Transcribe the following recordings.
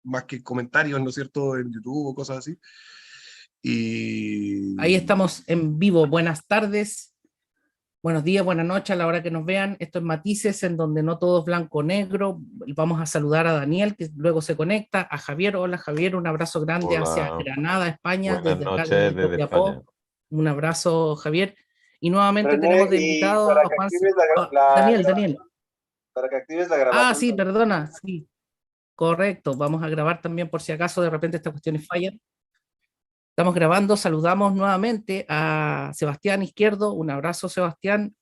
más que comentarios, ¿no es cierto?, en YouTube o cosas así. Ahí Y estamos en vivo. Buenas tardes, buenos días, buenas noches a la hora que nos vean. Esto es Matices, en donde no todo es blanco o negro. Vamos a saludar a Daniel, que luego se conecta, a Javier. Hola Javier, un abrazo grande hacia Hola, Granada, España, buenas desde acá, desde noches desde España. Copiapó. Un abrazo, Javier. Y nuevamente René, tenemos de y invitado para a que Juan. actives Daniel, Daniel. para que actives la Ah, grabación sí, también. perdona, sí, correcto. Vamos a grabar también por si acaso de repente estas cuestiones fallan. Estamos grabando, saludamos nuevamente a Sebastián Izquierdo. Un abrazo, Sebastián.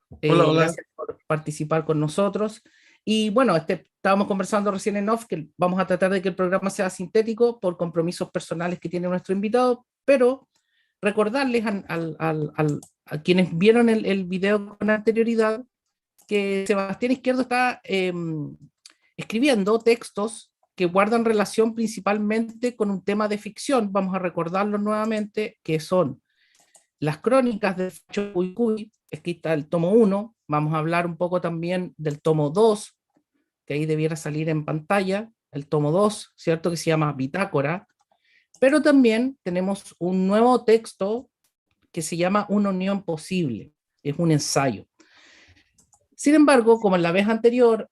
hola, hola. Gracias por participar con nosotros. Y bueno, estábamos conversando recién en off que vamos a tratar de que el programa sea sintético por compromisos personales que tiene nuestro invitado, pero recordarles a quienes vieron el video con anterioridad que Sebastián Izquierdo está escribiendo textos que guardan relación principalmente con un tema de ficción. Vamos a recordarlo nuevamente, que son las crónicas de Facho Cuy Cuy, escrita el tomo 1. Vamos a hablar un poco también del tomo 2, que ahí debiera salir en pantalla, el tomo 2, ¿cierto? Que se llama Bitácora. Pero también tenemos un nuevo texto que se llama Una unión posible. Es un ensayo. Sin embargo, como en la vez anterior,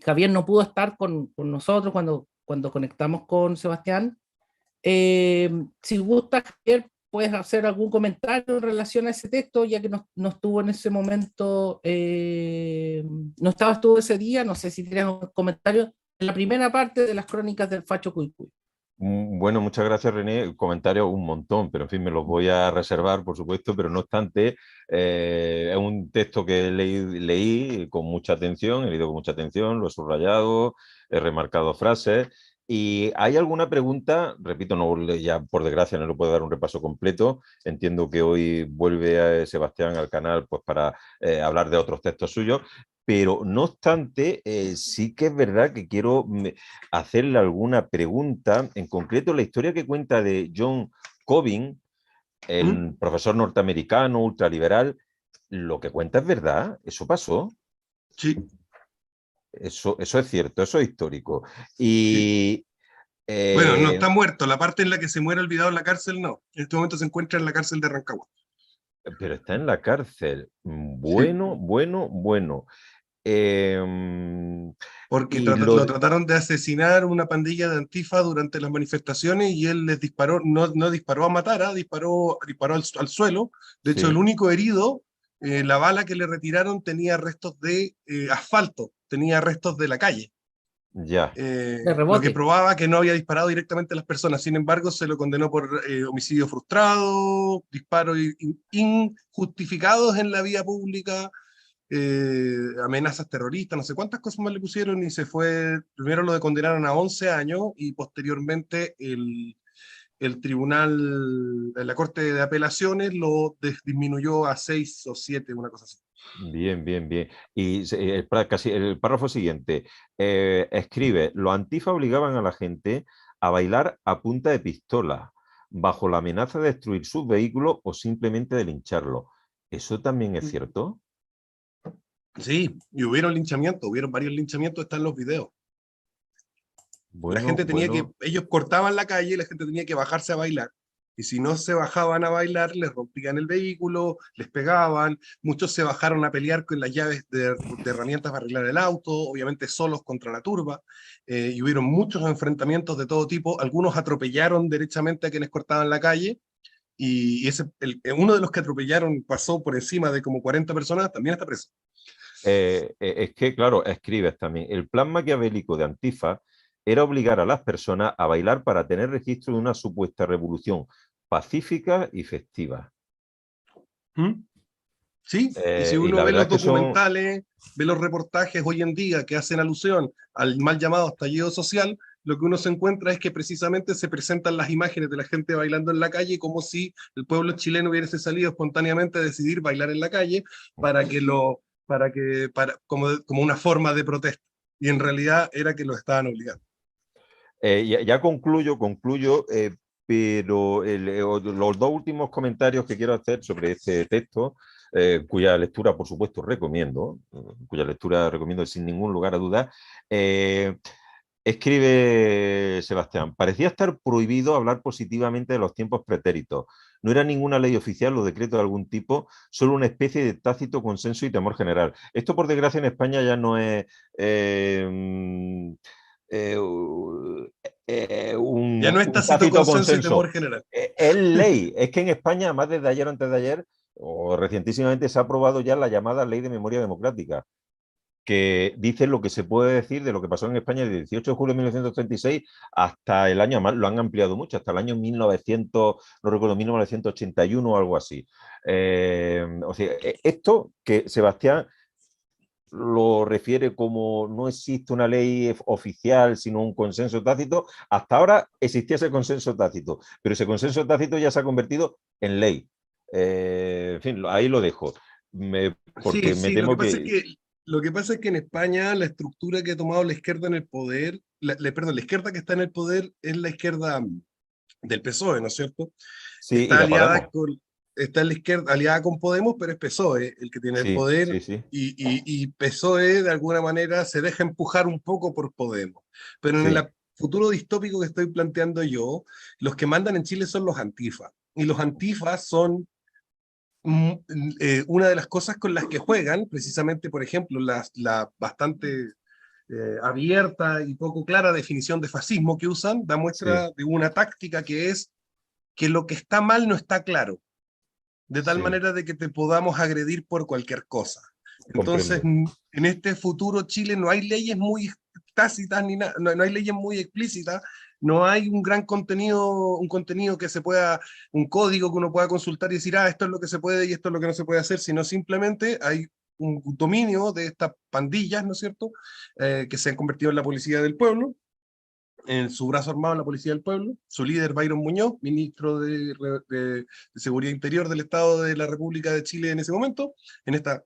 Javier no pudo estar con nosotros cuando conectamos con Sebastián. Si gusta, Javier, puedes hacer algún comentario en relación a ese texto, ya que no estuvo en ese momento, no estabas tú ese día, no sé si tienes un comentario en la primera parte de las crónicas del Facho Cuy Cuy. Bueno, muchas gracias, René. Comentarios un montón, pero en fin, me los voy a reservar, por supuesto, pero no obstante, es un texto que leí con mucha atención, he leído con mucha atención, lo he subrayado, he remarcado frases. ¿Y hay alguna pregunta? Repito, no, ya por desgracia no le puedo dar un repaso completo. Entiendo que hoy vuelve Sebastián al canal pues, para hablar de otros textos suyos. Pero no obstante, sí que es verdad que quiero hacerle alguna pregunta. En concreto, la historia que cuenta de John Cobbin, el profesor norteamericano, ultraliberal, lo que cuenta es verdad, eso pasó. Sí, Eso es cierto, eso es histórico. sí. Y Bueno, no está muerto. La parte en la que se muere olvidado en la cárcel, no. En este momento se encuentra en la cárcel de Rancagua. pero está en la cárcel. Sí, Bueno, bueno, bueno. porque Y lo lo de... trataron de asesinar una pandilla de Antifa durante las manifestaciones y él les disparó, no disparó a matar, disparó al suelo. De hecho, el Sí, único herido, la bala que le retiraron tenía restos de asfalto, tenía restos de la calle. ya. De Lo que rebote. probaba que no había disparado directamente a las personas. Sin embargo, se lo condenó por homicidio frustrado, disparos injustificados en la vía pública, amenazas terroristas, no sé cuántas cosas más le pusieron y se fue. Primero lo condenaron a 11 años y posteriormente el tribunal, la Corte de Apelaciones lo disminuyó a 6 o 7, una cosa así. Bien, bien, bien. Y casi el párrafo siguiente escribe: los antifa obligaban a la gente a bailar a punta de pistola, bajo la amenaza de destruir sus vehículos o simplemente de lincharlos. ¿Eso también es cierto? Sí, y hubieron varios linchamientos, están los videos. La Bueno, gente tenía que, bueno, ellos cortaban la calle, la gente tenía que bajarse a bailar. Y si no se bajaban a bailar, les rompían el vehículo, les pegaban. Muchos se bajaron a pelear con las llaves de herramientas para arreglar el auto, obviamente solos contra la turba. Y hubieron muchos enfrentamientos de todo tipo. Algunos atropellaron derechamente a quienes cortaban la calle. Y uno de los que atropellaron pasó por encima de como 40 personas, también está preso. es que, claro, escribes también. El plan maquiavélico de Antifa era obligar a las personas a bailar para tener registro de una supuesta revolución pacífica y festiva. ¿Mm? Sí, y si Y uno la ve verdad los es que son... documentales, ve los reportajes hoy en día que hacen alusión al mal llamado estallido social, lo que uno se encuentra es que precisamente se presentan las imágenes de la gente bailando en la calle como si el pueblo chileno hubiese salido espontáneamente a decidir bailar en la calle como una forma de protesta. Y en realidad era que los estaban obligando. Ya concluyo, pero los dos últimos comentarios que quiero hacer sobre este texto, cuya lectura, por supuesto, recomiendo, sin ningún lugar a dudas, Escribe Sebastián, parecía estar prohibido hablar positivamente de los tiempos pretéritos. No era ninguna ley oficial o decreto de algún tipo, solo una especie de tácito consenso y temor general. Esto, por desgracia, en España ya no es Ya no es un tácito tácito consenso y consenso. temor general. Es ley. Es que en España, más desde ayer o antes de ayer, o recientísimamente, se ha aprobado ya la llamada Ley de Memoria Democrática, que dice lo que se puede decir de lo que pasó en España del 18 de julio de 1936 hasta el año, lo han ampliado mucho, hasta el año 1900, no recuerdo, 1981 o algo así. O sea, esto que Sebastián lo refiere como no existe una ley oficial, sino un consenso tácito. Hasta ahora existía ese consenso tácito, pero ese consenso tácito ya se ha convertido en ley. En fin, ahí lo dejo, Sí, porque me sí, temo que... lo que pasa es que en España la estructura que ha tomado la izquierda en el poder, perdón, la izquierda que está en el poder es la izquierda del PSOE, ¿no es cierto? Sí, y Está de aliada Podemos. está en la izquierda aliada con Podemos, pero es PSOE el que tiene el Sí, poder sí, sí, y PSOE de alguna manera se deja empujar un poco por Podemos. Pero en el sí, futuro distópico que estoy planteando yo, los que mandan en Chile son los antifas. Y los antifas son una de las cosas con las que juegan, precisamente, por ejemplo, la bastante abierta y poco clara definición de fascismo que usan, da sí, muestra de una táctica que es que lo que está mal no está claro, de tal sí, manera de que te podamos agredir por cualquier cosa. Entonces, comprendo. en este futuro Chile no hay leyes muy tácitas ni nada, no hay leyes muy explícitas, no hay un gran contenido, un contenido que se pueda, un código que uno pueda consultar y decir, ah, esto es lo que se puede y esto es lo que no se puede hacer, sino simplemente hay un dominio de estas pandillas, ¿no es cierto?, que se han convertido en la policía del pueblo, en su brazo armado en la Policía del Pueblo, su líder Byron Muñoz, ministro de Seguridad Interior del Estado de la República de Chile en ese momento, en esta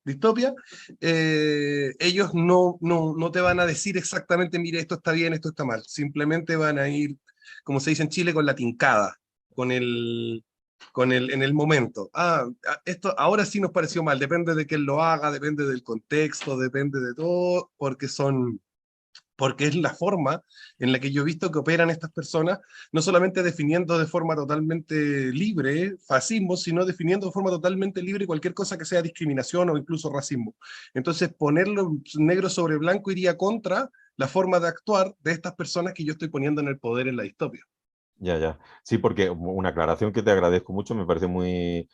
distopia, ellos no te van a decir exactamente, mire, esto está bien, esto está mal, simplemente van a ir, como se dice en Chile, con la tincada, con en el momento. Esto ahora sí nos pareció mal, depende de quién lo haga, depende del contexto, depende de todo, porque es la forma en la que yo he visto que operan estas personas, no solamente definiendo de forma totalmente libre fascismo, sino definiendo de forma totalmente libre cualquier cosa que sea discriminación o incluso racismo. Entonces, ponerlo negro sobre blanco iría contra la forma de actuar de estas personas que yo estoy poniendo en el poder en la distopia. Ya, ya. Sí, porque una aclaración que te agradezco mucho, me parece muy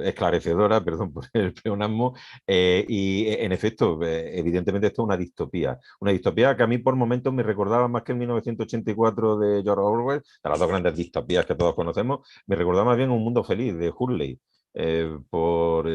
esclarecedora, perdón por el pleonasmo, y en efecto, evidentemente esto es una distopía que a mí por momentos me recordaba más que el 1984 de George Orwell, de las dos grandes distopías que todos conocemos, me recordaba más bien Un Mundo Feliz de Huxley, por...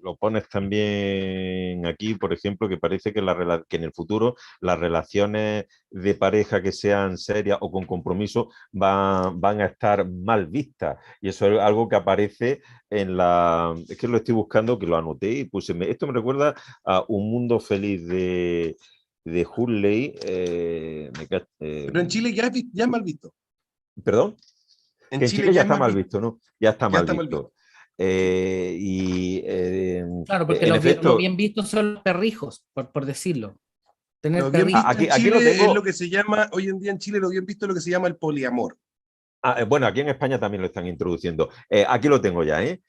lo pones también aquí, por ejemplo, que parece que, que en el futuro las relaciones de pareja que sean serias o con compromiso van a estar mal vistas. Y eso es algo que aparece en la... Es que lo estoy buscando, que lo anoté y puse... Esto me recuerda a Un Mundo Feliz de Huxley. Pero en Chile ya es mal visto. ¿Perdón? En Que en Chile Chile ya ya es está mal mal visto. visto, ¿no? Ya está Ya mal está mal visto. visto. Y Claro, porque en lo efecto, bien visto son los perrijos, por decirlo. Tener Lo bien perrijos. visto en aquí lo Chile es lo tengo. que se llama, hoy en día en Chile lo bien visto es lo que se llama el poliamor. Bueno, aquí en España también lo están introduciendo. Aquí lo tengo ya, ¿eh?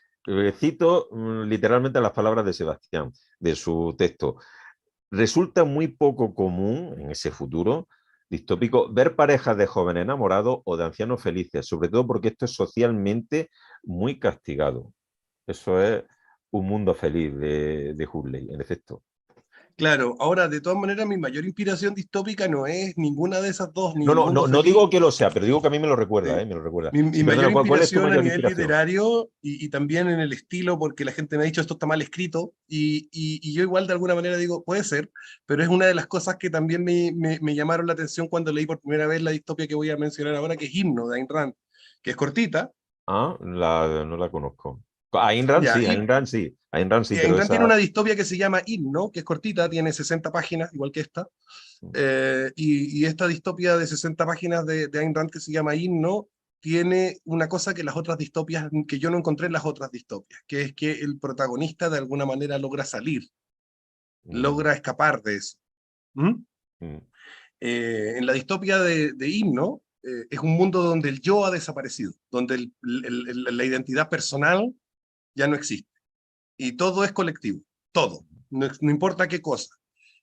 Cito literalmente las palabras de Sebastián, de su texto. Resulta muy poco común en ese futuro distópico ver parejas de jóvenes enamorados o de ancianos felices, sobre todo porque esto es socialmente muy castigado. Eso es Un Mundo Feliz de Huxley, en efecto. Claro, ahora de todas maneras mi mayor inspiración distópica no es ninguna de esas dos, ni No, El no, Mundo no, no Feliz. digo que lo sea, pero digo que a mí me lo recuerda, Sí. me lo recuerda. Mi Sí, perdona, mayor ¿cuál es tu inspiración a mayor nivel inspiración? literario y también en el estilo, porque la gente me ha dicho esto está mal escrito, y yo igual de alguna manera digo, puede ser, pero es una de las cosas que también me llamaron la atención cuando leí por primera vez la distopia que voy a mencionar ahora, que es Himno de Ayn Rand, que es cortita. No la conozco. Ayn Rand Ya, sí, Ayn Rand sí, Ayn Rand sí, Ayn pero Rand tiene esa... una distopia que se llama Himno, que es cortita, tiene 60 páginas, igual que esta. Y esta distopia de 60 páginas de Ayn Rand que se llama Himno tiene una cosa que las otras distopias, que yo no encontré en las otras distopias, que es que el protagonista de alguna manera logra salir. logra escapar de eso. ¿Mm? En la distopia de Himno, es un mundo donde el yo ha desaparecido, donde la identidad personal ya no existe. Y todo es colectivo, todo, no importa qué cosa.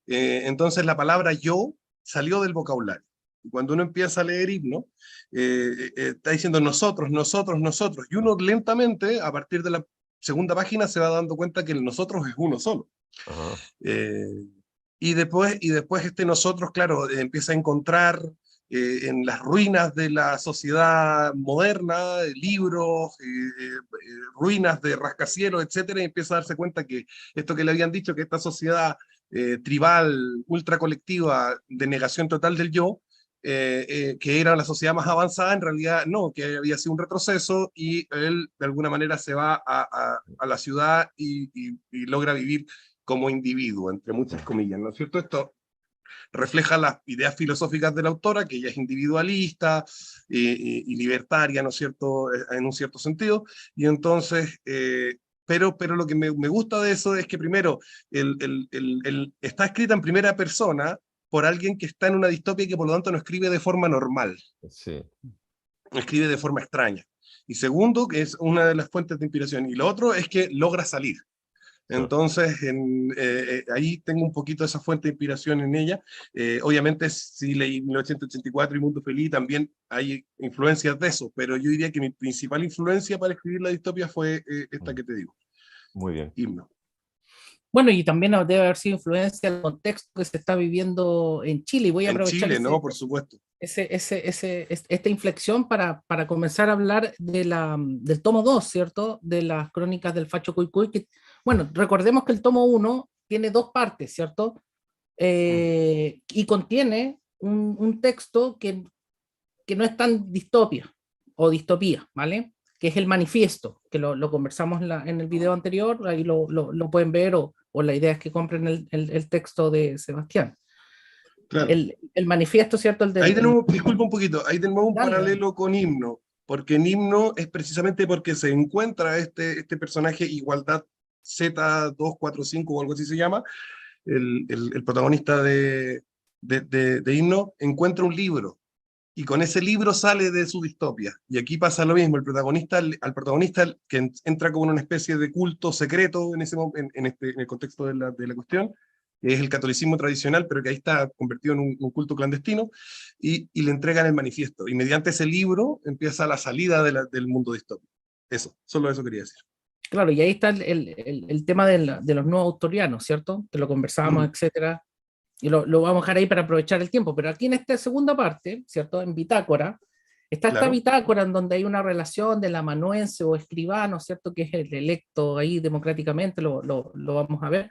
Entonces la palabra yo salió del vocabulario. Y cuando uno empieza a leer Himno, está diciendo nosotros, nosotros, nosotros. Y uno lentamente, a partir de la segunda página, se va dando cuenta que el nosotros es uno solo. Y después este nosotros, claro, empieza a encontrar en las ruinas de la sociedad moderna, libros, ruinas de rascacielos, etcétera, y empieza a darse cuenta que esto que le habían dicho, que esta sociedad tribal, ultra colectiva, de negación total del yo, que era la sociedad más avanzada, en realidad no, que había sido un retroceso, y él de alguna manera se va a la ciudad y logra vivir como individuo, entre muchas comillas, ¿no es cierto? Esto refleja las ideas filosóficas de la autora, que ella es individualista y libertaria, ¿no es cierto?, en un cierto sentido, y entonces, pero lo que me gusta de eso es que primero, está escrita en primera persona por alguien que está en una distopia y que por lo tanto no escribe de forma normal, Sí. no escribe de forma extraña. Y segundo, que es una de las fuentes de inspiración, y lo otro es que logra salir. Entonces, ahí tengo un poquito de esa fuente de inspiración en ella. Obviamente, si leí 1984 y Mundo Feliz, también hay influencias de eso, pero yo diría que mi principal influencia para escribir la distopia fue esta que te digo. Muy bien. Himno. Bueno, y también debe haber sido influencia el contexto que se está viviendo en Chile. Y voy a En aprovechar Chile, ¿no? Por supuesto. esta inflexión para comenzar a hablar del tomo 2, ¿cierto? De las crónicas del Facho Cuicuy. Bueno, recordemos que el tomo 1 tiene dos partes, ¿cierto? Y contiene un texto que no es tan distopia o distopía, ¿vale? Que es el manifiesto, que lo conversamos en el video anterior, ahí lo pueden ver, o la idea es que compren el texto de Sebastián. Claro. El manifiesto, ¿cierto? Ahí tenemos, disculpa un poquito, ahí tenemos un Dale. paralelo con Himno, porque en Himno es precisamente porque se encuentra este personaje Igualdad Z245 o algo así se llama, el protagonista de Himno, encuentra un libro, y con ese libro sale de su distopia. Y aquí pasa lo mismo, al protagonista que entra como en una especie de culto secreto en el contexto de la cuestión, que es el catolicismo tradicional, pero que ahí está convertido en un culto clandestino, y le entregan el manifiesto. Y mediante ese libro empieza la salida del mundo distópico. Eso, solo eso quería decir. Claro, y ahí está el tema de los nuevos autorianos, ¿cierto? Que lo conversábamos, etcétera. Y lo vamos a dejar ahí para aprovechar el tiempo. Pero aquí en esta segunda parte, ¿cierto? En Bitácora, está esta bitácora en donde hay una relación del amanuense o escribano, ¿cierto? Que es el electo ahí democráticamente, lo vamos a ver.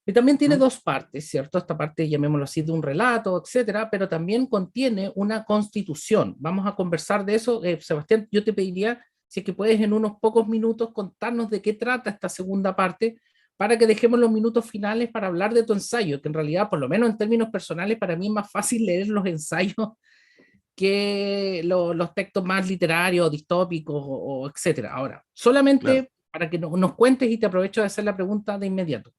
Y también tiene dos partes, ¿cierto? Esta parte, llamémoslo así, de un relato, etcétera, pero también contiene una constitución. Vamos a conversar de eso. Sebastián, yo te pediría, si es que puedes en unos pocos minutos contarnos de qué trata esta segunda parte, para que dejemos los minutos finales para hablar de tu ensayo, que en realidad, por lo menos en términos personales, para mí es más fácil leer los ensayos que los textos más literarios, distópicos, etcétera. Ahora, solamente para que nos cuentes, y te aprovecho de hacer la pregunta de inmediato.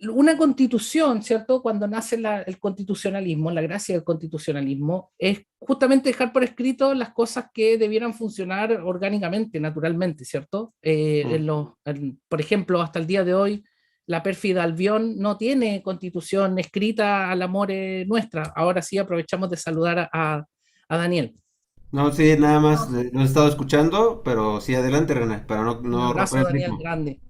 Una constitución, ¿cierto? Cuando nace el constitucionalismo, la gracia del constitucionalismo, es justamente dejar por escrito las cosas que debieran funcionar orgánicamente, naturalmente, ¿cierto? Por ejemplo, hasta el día de hoy, la pérfida Albión no tiene constitución escrita al amor nuestra. Ahora sí aprovechamos de saludar a Daniel. No, sí, nada más lo he estado escuchando, pero sí, adelante, René, para Un no abrazo, romper el Daniel, ritmo. grande.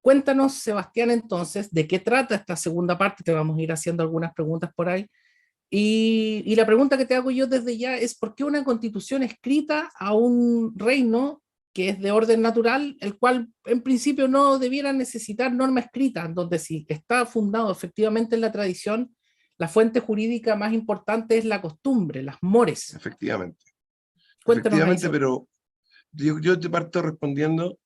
Cuéntanos, Sebastián, entonces, de qué trata esta segunda parte. Te vamos a ir haciendo algunas preguntas por ahí. Y la pregunta que te hago yo desde ya es: ¿por qué una constitución escrita a un reino que es de orden natural, el cual en principio no debiera necesitar norma escrita, donde si está fundado efectivamente en la tradición, la fuente jurídica más importante es la costumbre, las mores? Efectivamente. Cuéntanos ahí. Efectivamente, pero yo te parto respondiendo.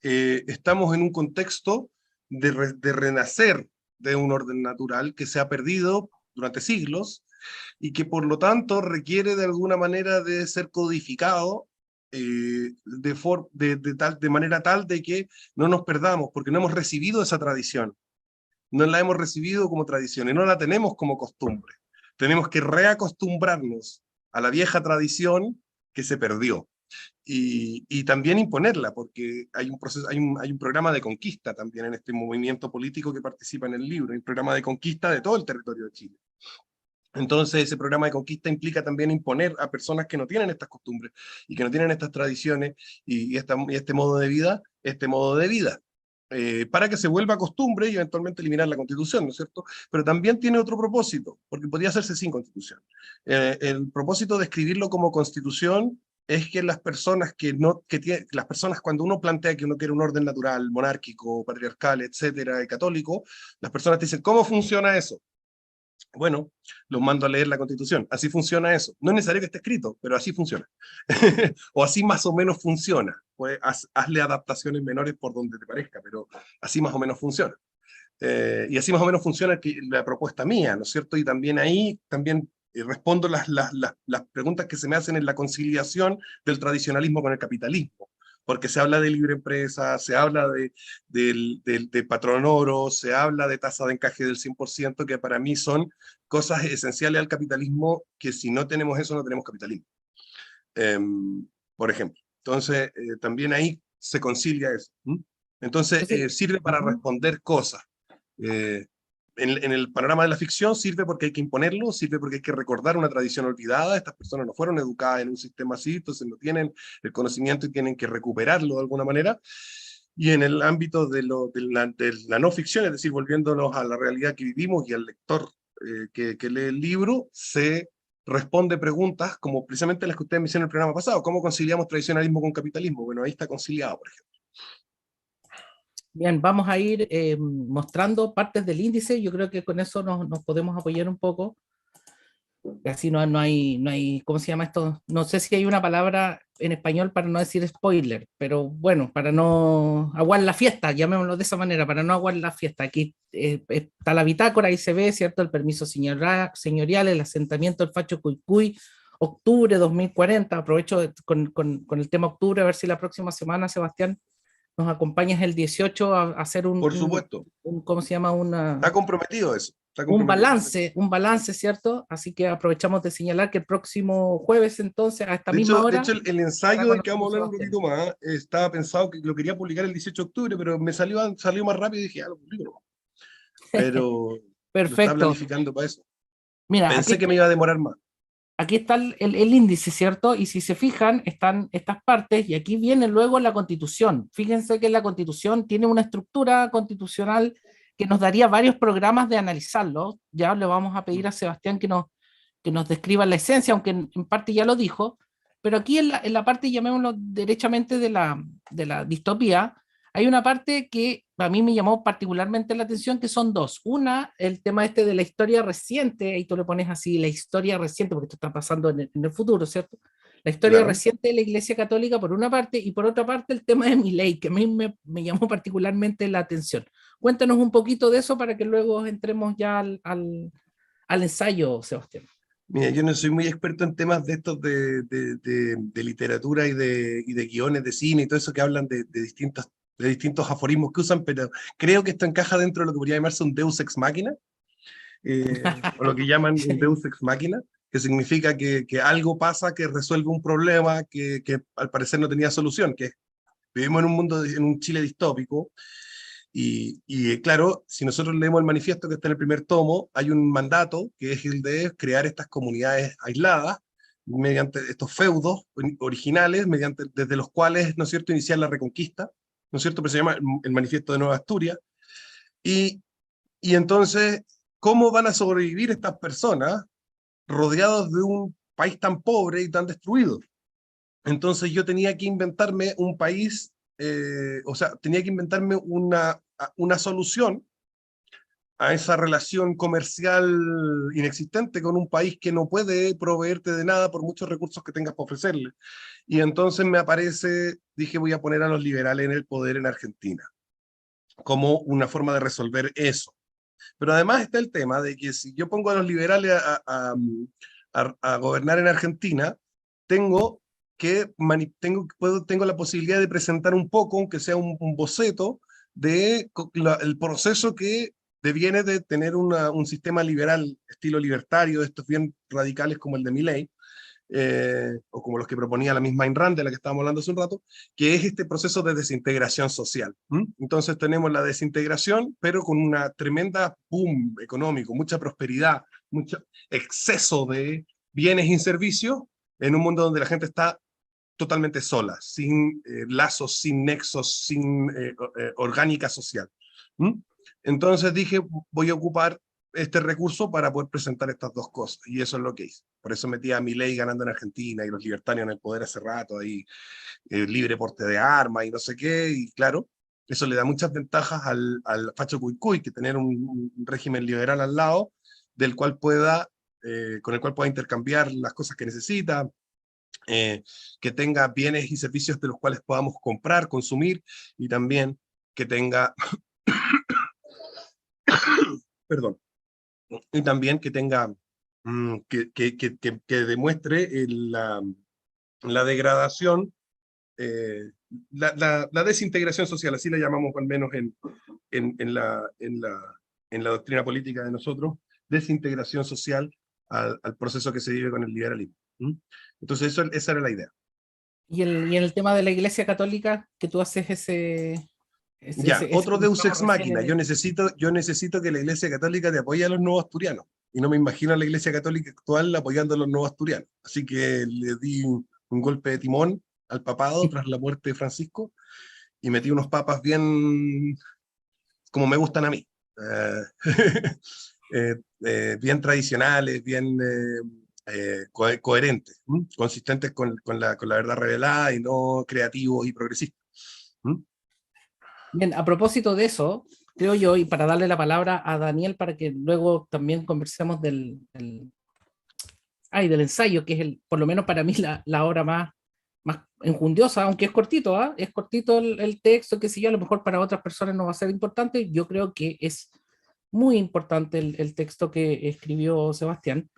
Estamos en un contexto de renacer de un orden natural que se ha perdido durante siglos y que por lo tanto requiere de alguna manera de ser codificado de manera tal de que no nos perdamos, porque no hemos recibido esa tradición. No la hemos recibido como tradición y no la tenemos como costumbre. Tenemos que reacostumbrarnos a la vieja tradición que se perdió. Y también imponerla, porque hay un proceso, hay un programa de conquista también en este movimiento político que participa en el libro, hay un programa de conquista de todo el territorio de Chile. Entonces, ese programa de conquista implica también imponer a personas que no tienen estas costumbres y que no tienen estas tradiciones y este modo de vida, para que se vuelva costumbre y eventualmente eliminar la Constitución, ¿no es cierto? Pero también tiene otro propósito, porque podría hacerse sin Constitución. El propósito de escribirlo como Constitución es que las personas las personas cuando uno plantea que uno quiere un orden natural, monárquico, patriarcal, etcétera, y católico, las personas te dicen, ¿cómo funciona eso? Bueno, los mando a leer la Constitución. Así funciona eso. No es necesario que esté escrito, pero así funciona. O así más o menos funciona. Pues hazle adaptaciones menores por donde te parezca, pero así más o menos funciona. Y así más o menos funciona la propuesta mía, ¿no es cierto? Y también ahí respondo las preguntas que se me hacen en la conciliación del tradicionalismo con el capitalismo. Porque se habla de libre empresa, se habla de patrón oro, se habla de tasa de encaje del 100%, que para mí son cosas esenciales al capitalismo, que si no tenemos eso, no tenemos capitalismo. Por ejemplo. Entonces, también ahí se concilia eso. Entonces, sirve para responder cosas. En el panorama de la ficción sirve porque hay que imponerlo, sirve porque hay que recordar una tradición olvidada. Estas personas no fueron educadas en un sistema así, entonces no tienen el conocimiento y tienen que recuperarlo de alguna manera. Y en el ámbito de la no ficción, es decir, volviéndonos a la realidad que vivimos y al lector que lee el libro, se responde preguntas como precisamente las que ustedes me hicieron en el programa pasado. ¿Cómo conciliamos tradicionalismo con capitalismo? Bueno, ahí está conciliado, por ejemplo. Bien, vamos a ir mostrando partes del índice. Yo creo que con eso nos podemos apoyar un poco. Así no hay, ¿cómo se llama esto? No sé si hay una palabra en español para no decir spoiler, pero bueno, para no aguar la fiesta, llamémoslo de esa manera, para no aguar la fiesta. Aquí está la bitácora, ahí se ve, ¿cierto? El permiso señorial, el asentamiento del Facho Cuycuy, octubre 2040. Aprovecho con el tema octubre, a ver si la próxima semana, Sebastián, nos acompañas el 18 a hacer Por supuesto. ¿cómo se llama? Está comprometido eso. Está comprometido. Un balance, ¿cierto? Así que aprovechamos de señalar que el próximo jueves, entonces, a esta De misma hecho, hora... el ensayo del que vamos a hablar un poquito más, estaba pensado que lo quería publicar el 18 de octubre, pero me salió más rápido y dije, lo publico. Pero lo Perfecto. estaba planificando para eso. Mira, pensé que me iba a demorar más. Aquí está el índice, ¿cierto? Y si se fijan, están estas partes y aquí viene luego la Constitución. Fíjense que la Constitución tiene una estructura constitucional que nos daría varios programas de analizarlo. Ya le vamos a pedir a Sebastián que nos describa la esencia, aunque en parte ya lo dijo, pero aquí en la parte, llamémoslo derechamente, de la distopía, hay una parte que a mí me llamó particularmente la atención, que son dos. Una, el tema este de la historia reciente, ahí tú le pones así, la historia reciente, porque esto está pasando en el futuro, ¿cierto? La historia reciente de la Iglesia Católica por una parte, y por otra parte el tema de Milei, que a mí me llamó particularmente la atención. Cuéntanos un poquito de eso para que luego entremos ya al ensayo, Sebastián. Mira, yo no soy muy experto en temas de estos de literatura y de guiones de cine y todo eso que hablan de distintos aforismos que usan, pero creo que esto encaja dentro de lo que podría llamarse un deus ex machina, o lo que llaman un deus ex machina, que significa que algo pasa que resuelve un problema que al parecer no tenía solución, que vivimos en un mundo, en un Chile distópico, y claro, si nosotros leemos el manifiesto que está en el primer tomo, hay un mandato que es el de crear estas comunidades aisladas, mediante estos feudos originales, desde los cuales, ¿no es cierto?, iniciar la reconquista, ¿no es cierto?, pero se llama el Manifiesto de Nueva Asturias, y entonces, ¿cómo van a sobrevivir estas personas rodeados de un país tan pobre y tan destruido? Entonces yo tenía que inventarme un país, tenía que inventarme una solución a esa relación comercial inexistente con un país que no puede proveerte de nada por muchos recursos que tengas para ofrecerle. Y entonces dije, voy a poner a los liberales en el poder en Argentina, como una forma de resolver eso. Pero además está el tema de que si yo pongo a los liberales a gobernar en Argentina, tengo que tengo la posibilidad de presentar un poco, aunque sea un boceto, de el proceso que deviene de tener un sistema liberal, estilo libertario, de estos bien radicales como el de Milei, o como los que proponía la misma Ayn Rand, de la que estábamos hablando hace un rato, que es este proceso de desintegración social. Entonces tenemos la desintegración, pero con una tremenda boom económico, mucha prosperidad, mucho exceso de bienes y servicios, en un mundo donde la gente está totalmente sola, sin lazos, sin nexos, sin orgánica social. Entonces dije, voy a ocupar este recurso para poder presentar estas dos cosas, y eso es lo que hice. Por eso metí a Milei ganando en Argentina, y los libertarios en el poder hace rato, ahí libre porte de armas y no sé qué, y claro, eso le da muchas ventajas al facho Cuicuy, que tener un régimen liberal al lado, del cual con el cual pueda intercambiar las cosas que necesita, que tenga bienes y servicios de los cuales podamos comprar, consumir, y también que tenga, perdón, y también que tenga, que demuestre la degradación, la desintegración social, así la llamamos al menos en la doctrina política de nosotros, desintegración social al proceso que se vive con el liberalismo. Entonces esa era la idea. Y en el tema de la Iglesia Católica, que tú haces Ya, otro Deus estamos ex machina. recién Yo necesito que la Iglesia Católica te apoye a los nuevos asturianos. Y no me imagino a la Iglesia Católica actual apoyando a los nuevos asturianos. Así que le di un golpe de timón al papado tras la muerte de Francisco, y metí unos papas bien como me gustan a mí. Bien tradicionales, bien coherentes, consistentes con la verdad revelada, y no creativos y progresistas. Bien, a propósito de eso, creo yo, y para darle la palabra a Daniel para que luego también conversemos del ensayo, que es por lo menos para mí la obra más enjundiosa, aunque es cortito, ¿ah? Es cortito el texto, que si yo, a lo mejor para otras personas no va a ser importante, yo creo que es muy importante el texto que escribió Sebastián.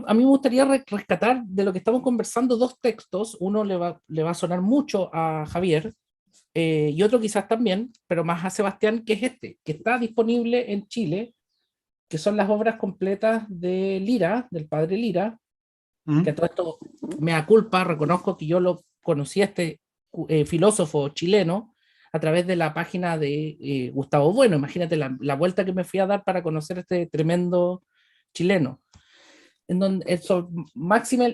A mí me gustaría rescatar de lo que estamos conversando dos textos. Uno le va a sonar mucho a Javier, y otro quizás también, pero más a Sebastián, que es este, que está disponible en Chile, que son las obras completas de Lira, del padre Lira, que a todo esto, mea culpa, reconozco que yo lo conocí a este filósofo chileno a través de la página de Gustavo Bueno. Imagínate la vuelta que me fui a dar para conocer a este tremendo chileno. En donde máxima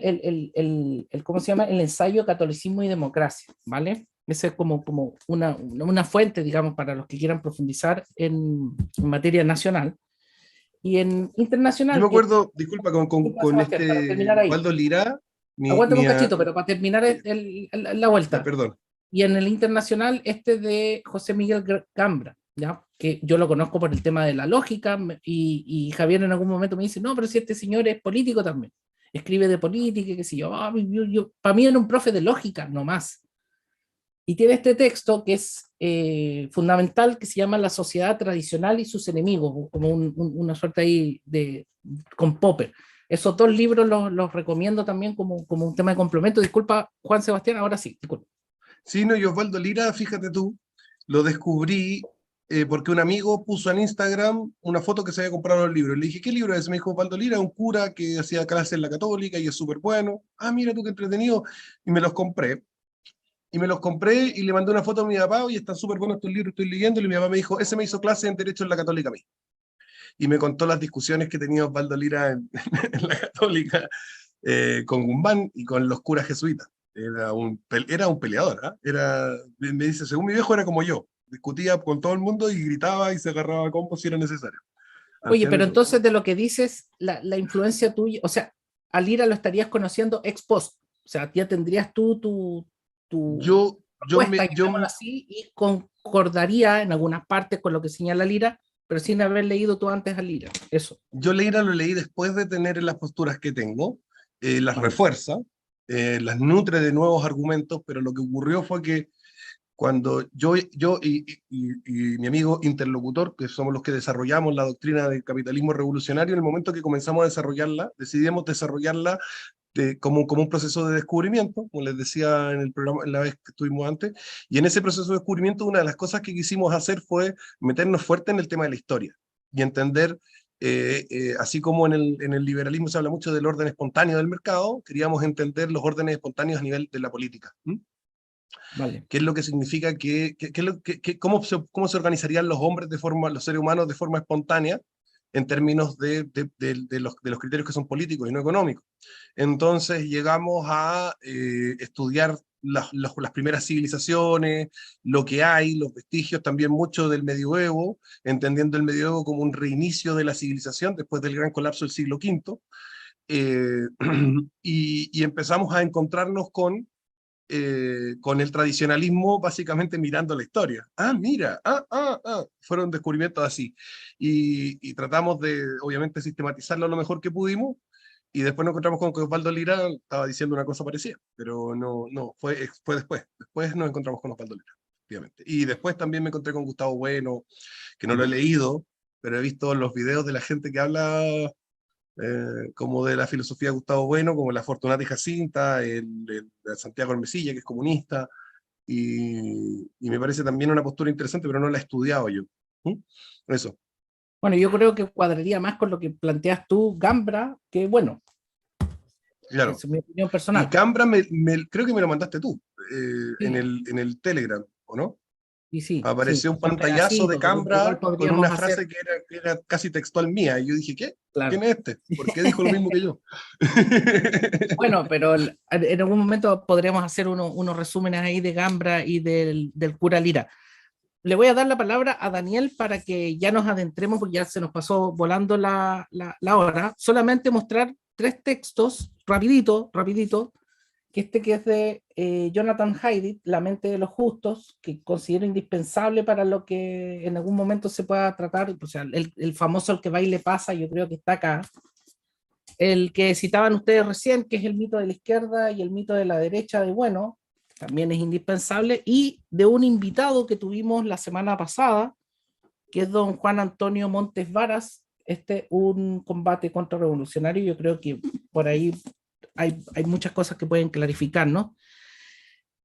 ¿cómo se llama? El ensayo Catolicismo y Democracia, ¿vale? Esa es como una fuente, digamos, para los que quieran profundizar en materia nacional. Y en internacional... Yo me acuerdo, disculpa, con Sebastián, Waldo Lira. Aguántame un cachito, pero para terminar la vuelta. Perdón. Y en el internacional, de José Miguel Gambra, ¿ya? Que yo lo conozco por el tema de la lógica, y Javier en algún momento me dice, no, pero si este señor es político también, escribe de política, y qué sé yo, para mí era un profe de lógica, no más. Y tiene este texto que es fundamental, que se llama La sociedad tradicional y sus enemigos, como una suerte ahí con Popper. Esos dos libros los recomiendo también como un tema de complemento. Disculpa, Juan Sebastián, ahora sí, disculpa. Sí, no, y Osvaldo Lira, fíjate tú, lo descubrí porque un amigo puso en Instagram una foto que se había comprado los libros. Le dije, ¿qué libro es? Me dijo, Osvaldo Lira, un cura que hacía clases en la Católica y es súper bueno. Ah, mira tú, qué entretenido. Y me los compré. Y le mandé una foto a mi papá, y están súper buenos estos libros, estoy leyendo. Y mi papá me dijo, ese me hizo clase en Derecho en la Católica a mí. Y me contó las discusiones que tenía Osvaldo Lira en la Católica, con Guzmán y con los curas jesuitas. Era un peleador, ¿eh? Me dice, según mi viejo era como yo, discutía con todo el mundo y gritaba y se agarraba a combos si era necesario. Oye, pero entonces de lo que dices, la influencia tuya, o sea, a Lira lo estarías conociendo ex post, o sea, ya tendrías tu así, y concordaría en algunas partes con lo que señala Lira, pero sin haber leído tú antes a Lira, eso. Yo Lira lo leí después de tener las posturas que tengo, las refuerza, las nutre de nuevos argumentos, pero lo que ocurrió fue que cuando yo y mi amigo interlocutor, que somos los que desarrollamos la doctrina del capitalismo revolucionario, en el momento que comenzamos a desarrollarla, decidimos desarrollarla como un proceso de descubrimiento, como les decía en el programa, en la vez que estuvimos antes, y en ese proceso de descubrimiento una de las cosas que quisimos hacer fue meternos fuerte en el tema de la historia y entender, así como en el liberalismo se habla mucho del orden espontáneo del mercado, queríamos entender los órdenes espontáneos a nivel de la política. Vale. ¿Qué es lo que significa cómo se organizarían los hombres los seres humanos de forma espontánea en términos de los criterios que son políticos y no económicos? Entonces llegamos a estudiar las primeras civilizaciones, lo que hay, los vestigios, también mucho del medioevo, entendiendo el medioevo como un reinicio de la civilización después del gran colapso del siglo V, y empezamos a encontrarnos con el tradicionalismo básicamente mirando la historia. Mira, fueron descubrimientos así. Y tratamos de, obviamente, sistematizarlo lo mejor que pudimos, y después nos encontramos con que Osvaldo Lira estaba diciendo una cosa parecida, pero fue después. Después nos encontramos con Osvaldo Lira, obviamente. Y después también me encontré con Gustavo Bueno, que no lo he leído, pero he visto los videos de la gente que habla como de la filosofía de Gustavo Bueno, como la Fortunata y Jacinta, el Santiago Hermesilla, que es comunista, y me parece también una postura interesante, pero no la he estudiado yo. Eso. Bueno, yo creo que cuadraría más con lo que planteas tú, Gambra, que bueno, Claro. es mi opinión personal. Y Cambra creo que me lo mandaste tú, Sí. en el Telegram, ¿o no? Y sí, Apareció sí, un pantallazo de Cambra con una frase hacer... que era casi textual mía, y yo dije, ¿qué? Claro. ¿Quién es este? ¿Por qué dijo lo mismo que yo? Bueno, pero en algún momento podríamos hacer unos resúmenes ahí de Gambra y del cura Lira. Le voy a dar la palabra a Daniel para que ya nos adentremos, porque ya se nos pasó volando la hora. Solamente mostrar 3 textos, rapidito, que es de Jonathan Haidt, La mente de los justos, que considero indispensable para lo que en algún momento se pueda tratar. O sea, el famoso El que baile pasa, yo creo que está acá. El que citaban ustedes recién, que es el mito de la izquierda y el mito de la derecha de Bueno, también es indispensable, y de un invitado que tuvimos la semana pasada, que es don Juan Antonio Montes Varas, un combate contrarrevolucionario. Yo creo que por ahí hay muchas cosas que pueden clarificar, ¿no?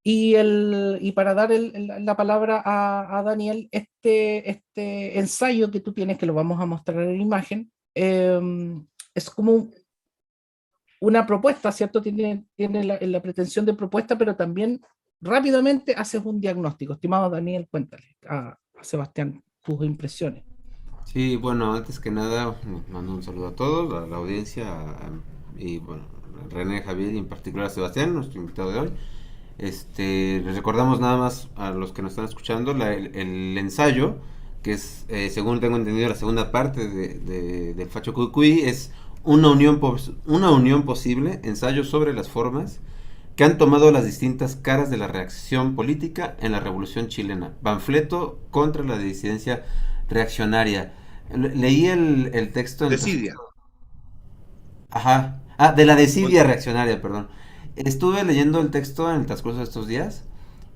Y para dar la palabra a Daniel, este ensayo que tú tienes, que lo vamos a mostrar en imagen, es como una propuesta, ¿cierto? Tiene la pretensión de propuesta, pero también rápidamente haces un diagnóstico. Estimado Daniel, cuéntale a Sebastián tus impresiones. Sí, bueno, antes que nada, mando un saludo a todos, a la audiencia, y bueno, René, Javier y en particular a Sebastián, nuestro invitado de hoy. Les recordamos nada más a los que nos están escuchando el ensayo, que es, según tengo entendido, la segunda parte del Facho Cucuy, es una unión posible, ensayo sobre las formas que han tomado las distintas caras de la reacción política en la Revolución Chilena, panfleto contra la disidencia reaccionaria. Leí el texto en Desidia. Ajá. De la desidia reaccionaria, perdón. Estuve leyendo el texto en el transcurso de estos días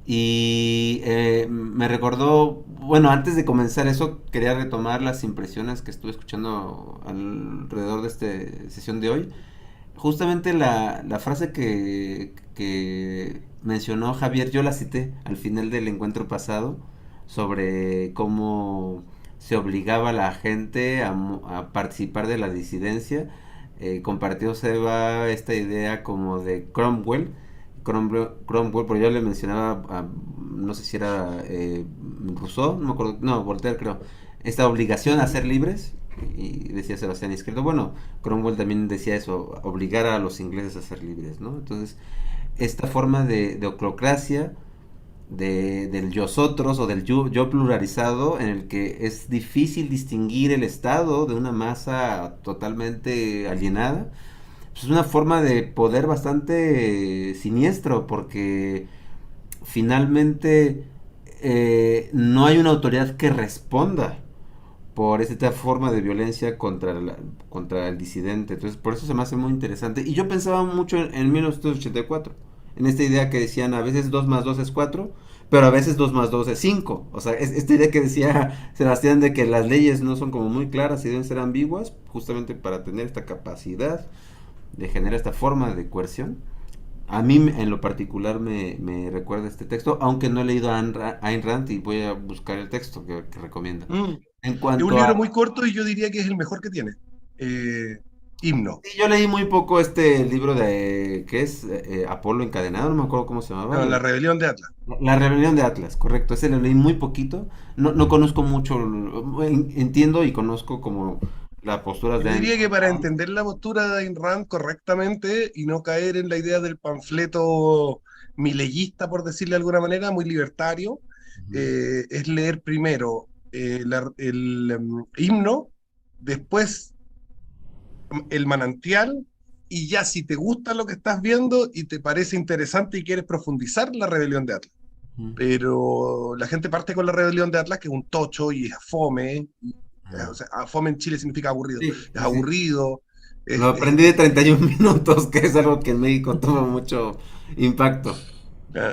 y me recordó, bueno, antes de comenzar eso, quería retomar las impresiones que estuve escuchando alrededor de esta sesión de hoy. Justamente la frase que mencionó Javier, yo la cité al final del encuentro pasado, sobre cómo se obligaba a la gente a participar de la disidencia. Compartió Seba esta idea como de Cromwell, porque yo le mencionaba, no sé si era Rousseau, no me acuerdo, no, Voltaire creo, esta obligación a ser libres, y decía Sebastián Izquierdo, bueno, Cromwell también decía eso, obligar a los ingleses a ser libres, ¿no? Entonces, esta forma de oclocracia, del yosotros o del yo pluralizado, en el que es difícil distinguir el Estado de una masa totalmente alienada, pues es una forma de poder bastante siniestro, porque finalmente no hay una autoridad que responda por esta forma de violencia contra el disidente. Entonces, por eso se me hace muy interesante. Y yo pensaba mucho en 1984, en esta idea que decían, a veces 2 más 2 es 4, pero a veces 2 más 2 es 5. O sea, esta idea que decía Sebastián de que las leyes no son como muy claras y deben ser ambiguas, justamente para tener esta capacidad genera esta forma de coerción. A mí en lo particular me recuerda este texto, aunque no he leído a Ayn Rand y voy a buscar el texto que recomienda. Mm. En Es un cuanto libro a... muy corto y yo diría que es el mejor que tiene. Himno. Sí, yo leí muy poco este libro de... ¿Qué es? Apolo encadenado, no me acuerdo cómo se llamaba. No, La rebelión de Atlas. La rebelión de Atlas, correcto. Ese lo leí muy poquito. No conozco mucho, entiendo y conozco como las posturas Yo de Ayn diría que para Rand. entender la postura de Ayn Rand correctamente y no caer en la idea del panfleto mileyista, por decirle de alguna manera, muy libertario, es leer primero himno, después el manantial, y ya si te gusta lo que estás viendo y te parece interesante y quieres profundizar, la rebelión de Atlas. Ujú. Pero la gente parte con la rebelión de Atlas, que es un tocho y es fome. O Ajá. sea, fome en Chile significa aburrido. Sí, Es sí, sí. aburrido. Lo Es, es- aprendí de 31 minutos, que es algo que en México tuvo mucho impacto.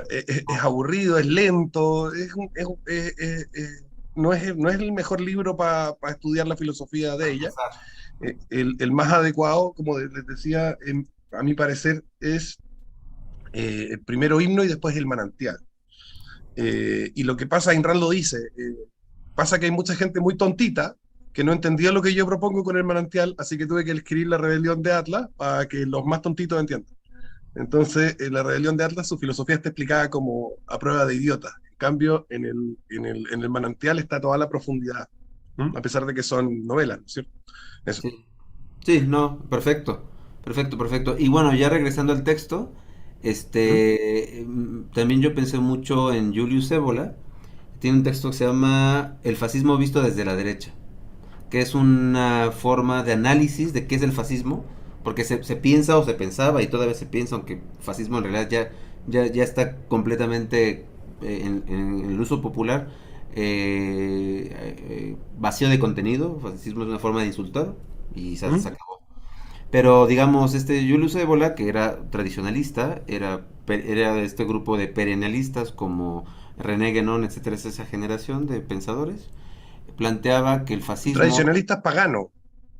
es aburrido, es lento. No es el mejor libro para estudiar la filosofía de ella. El más adecuado, como les decía, a mi parecer, es el primero himno y después el manantial. Y lo que pasa, Ayn Rand lo dice, pasa que hay mucha gente muy tontita que no entendía lo que yo propongo con el manantial, así que tuve que escribir La rebelión de Atlas para que los más tontitos entiendan. Entonces, en La rebelión de Atlas, su filosofía está explicada como a prueba de idiota. En cambio, en el manantial está toda la profundidad, ¿m? A pesar de que son novelas, ¿no es cierto? Eso. Sí. Sí, no, perfecto, perfecto, perfecto. Y bueno, ya regresando al texto, ¿M? también yo pensé mucho en Julius Evola. Tiene un texto que se llama El fascismo visto desde la derecha, que es una forma de análisis de qué es el fascismo, porque se piensa o se pensaba y todavía se piensa, aunque fascismo en realidad ya está completamente en el uso popular, vacío de contenido. Fascismo es una forma de insultar y se ¿M? acabó. Pero digamos, Julius Evola, que era tradicionalista, era de este grupo de perennialistas como René Guénon, etcétera, es esa generación de pensadores, planteaba que el fascismo... Tradicionalistas paganos,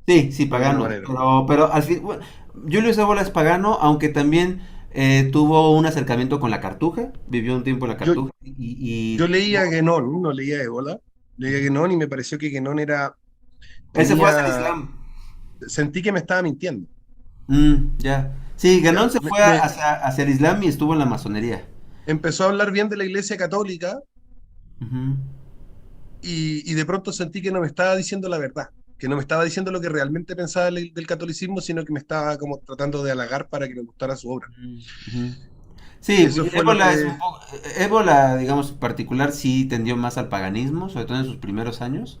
Sí, sí, de alguna paganos, manera. pero al fin, bueno, Julius Evola es pagano, aunque también tuvo un acercamiento con la Cartuja, vivió un tiempo en la Yo, Cartuja yo leía a tuvo... Guénon, no leía a Ébola, leía a Guénon y me pareció que Guénon Él se fue hacia el tenía, Islam. sentí que me estaba mintiendo. Ya. Sí, ¿Ya? Guénon se fue hacia el Islam y estuvo en la masonería. Empezó a hablar bien de la Iglesia Católica Ujú. y de pronto sentí que no me estaba diciendo la verdad, que no me estaba diciendo lo que realmente pensaba del catolicismo, sino que me estaba como tratando de halagar para que me gustara su obra. Ujú. Sí, Eso fue lo Ébola es que... un poco, Ébola, digamos, en particular sí tendió más al paganismo, sobre todo en sus primeros años,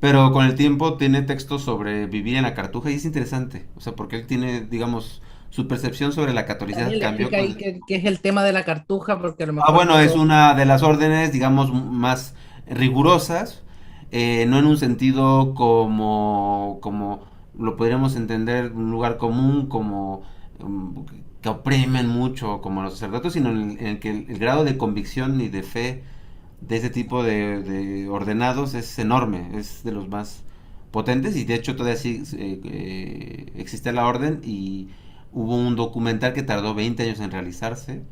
pero con el tiempo tiene textos sobre vivir en la Cartuja y es interesante, o sea, porque él tiene, digamos, su percepción sobre la catolicidad Daniel, cambió explica con ahí el... qué es el tema de la cartuja, porque a lo mejor Bueno, no es todo. una de las órdenes, digamos, más rigurosas, no en un sentido como lo podríamos entender, un lugar común, como que oprimen mucho, como los sacerdotes, sino en el que el grado de convicción y de fe de ese tipo de ordenados es enorme, es de los más potentes y de hecho todavía sí existe la orden y hubo un documental que tardó 20 años en realizarse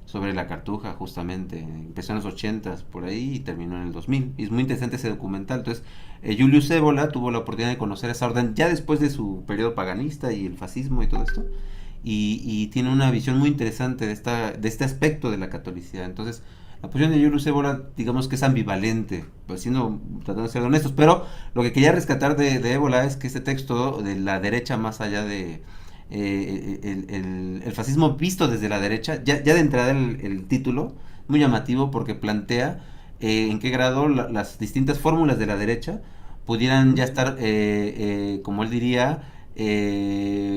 sobre la Cartuja, justamente. Empezó en los 80 por ahí y terminó en el 2000. Y es muy interesante ese documental. Entonces, Julius Evola tuvo la oportunidad de conocer esa orden ya después de su periodo paganista y el fascismo y todo esto. Y tiene una visión muy interesante de este aspecto de la catolicidad. Entonces, la posición de Julius Evola, digamos que es ambivalente, pues siendo, tratando de ser honestos. Pero lo que quería rescatar de Évola es que este texto de la derecha, más allá de el fascismo visto desde la derecha, ya de entrada el título, muy llamativo porque plantea en qué grado las distintas fórmulas de la derecha pudieran ya estar, como él diría,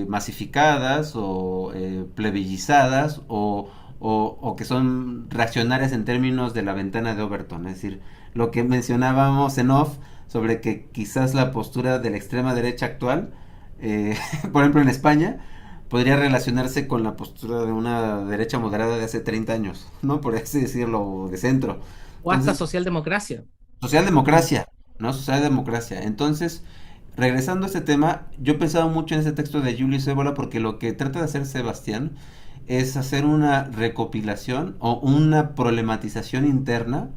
masificadas o plebeyizadas o que son reaccionarias en términos de la ventana de Overton. Es decir, lo que mencionábamos en off sobre que quizás la postura de la extrema derecha actual por ejemplo en España, podría relacionarse con la postura de una derecha moderada de hace 30 años, ¿no? Por así decirlo, de centro. O hasta Entonces, socialdemocracia. socialdemocracia, ¿no? Socialdemocracia. Entonces, regresando a este tema, yo pensaba mucho en ese texto de Julius Evola porque lo que trata de hacer Sebastián es hacer una recopilación o una problematización interna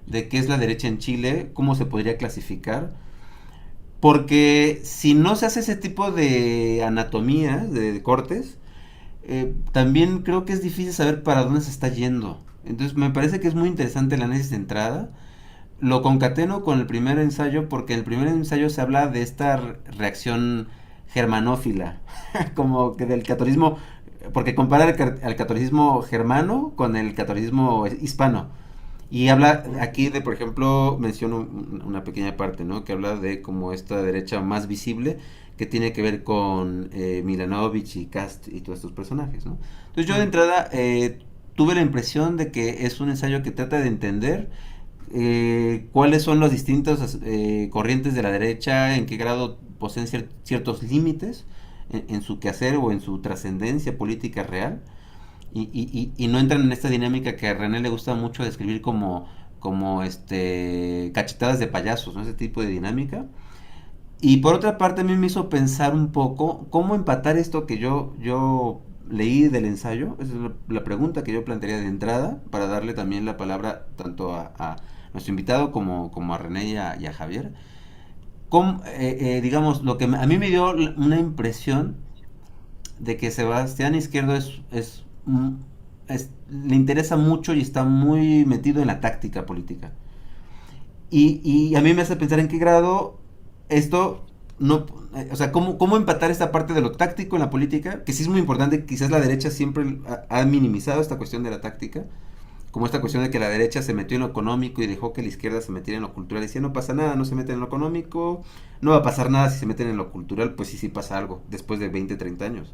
de qué es la derecha en Chile, cómo se podría clasificar, porque si no se hace ese tipo de anatomía, de cortes, también creo que es difícil saber para dónde se está yendo. Entonces me parece que es muy interesante el análisis de entrada. Lo concateno con el primer ensayo porque en el primer ensayo se habla de esta reacción germanófila, como que del catolicismo, porque compara al catolicismo germano con el catolicismo hispano. Y habla aquí de, por ejemplo, menciono una pequeña parte, ¿no? Que habla de como esta derecha más visible que tiene que ver con Milanovic y Cast y todos estos personajes, ¿no? Entonces yo de entrada tuve la impresión de que es un ensayo que trata de entender cuáles son los distintos corrientes de la derecha, en qué grado poseen ciertos límites en su quehacer o en su trascendencia política real y no entran en esta dinámica que a René le gusta mucho describir como cachetadas de payasos, ¿no? Ese tipo de dinámica. Y por otra parte a mí me hizo pensar un poco cómo empatar esto que yo leí del ensayo. Esa es la pregunta que yo plantearía de entrada para darle también la palabra tanto a nuestro invitado como a René y a Javier. Digamos, lo que a mí me dio una impresión de que Sebastián Izquierdo le interesa mucho y está muy metido en la táctica política. Y a mí me hace pensar en qué grado esto no, o sea, cómo empatar esta parte de lo táctico en la política, que sí es muy importante, quizás la derecha siempre ha minimizado esta cuestión de la táctica, como esta cuestión de que la derecha se metió en lo económico y dejó que la izquierda se metiera en lo cultural. Decía, no pasa nada, no se meten en lo económico, no va a pasar nada si se meten en lo cultural, pues sí, sí pasa algo, después de 20, 30 años.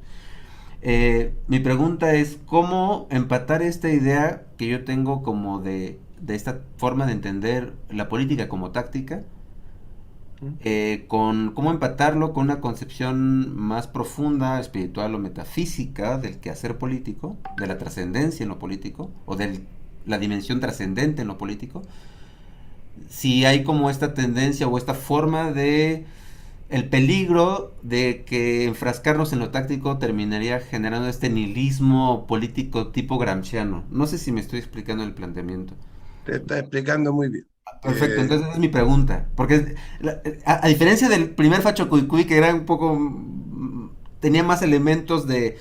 Mi pregunta es, ¿cómo empatar esta idea que yo tengo como de esta forma de entender la política como táctica, con cómo empatarlo con una concepción más profunda, espiritual o metafísica del quehacer político, de la trascendencia en lo político, o de la dimensión trascendente en lo político? Si hay como esta tendencia o esta forma de el peligro de que enfrascarnos en lo táctico terminaría generando este nihilismo político tipo gramsciano. No sé si me estoy explicando el planteamiento. Te está explicando muy bien. Perfecto, entonces esa es mi pregunta. Porque a diferencia del primer Facho Cuicuy, que era un poco, tenía más elementos de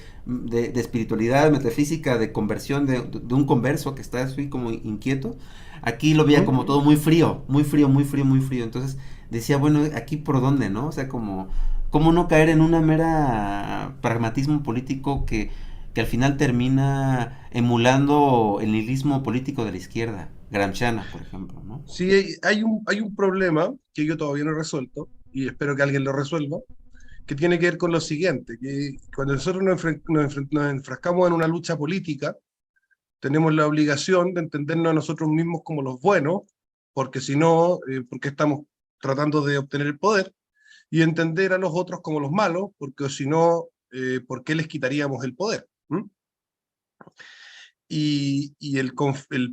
espiritualidad, metafísica, de conversión, de un converso que está así como inquieto, aquí lo veía como todo muy frío, muy frío, muy frío, muy frío. Entonces decía, bueno, aquí por dónde, ¿no? O sea, cómo no caer en una mera pragmatismo político que al final termina emulando el nihilismo político de la izquierda, gramsciana, por ejemplo, ¿no? Sí, hay un problema que yo todavía no he resuelto y espero que alguien lo resuelva, que tiene que ver con lo siguiente, que cuando nosotros nos enfrascamos en una lucha política, tenemos la obligación de entendernos a nosotros mismos como los buenos, porque si no, porque estamos tratando de obtener el poder, y entender a los otros como los malos, porque si no, ¿por qué les quitaríamos el poder? ¿Mm? Y el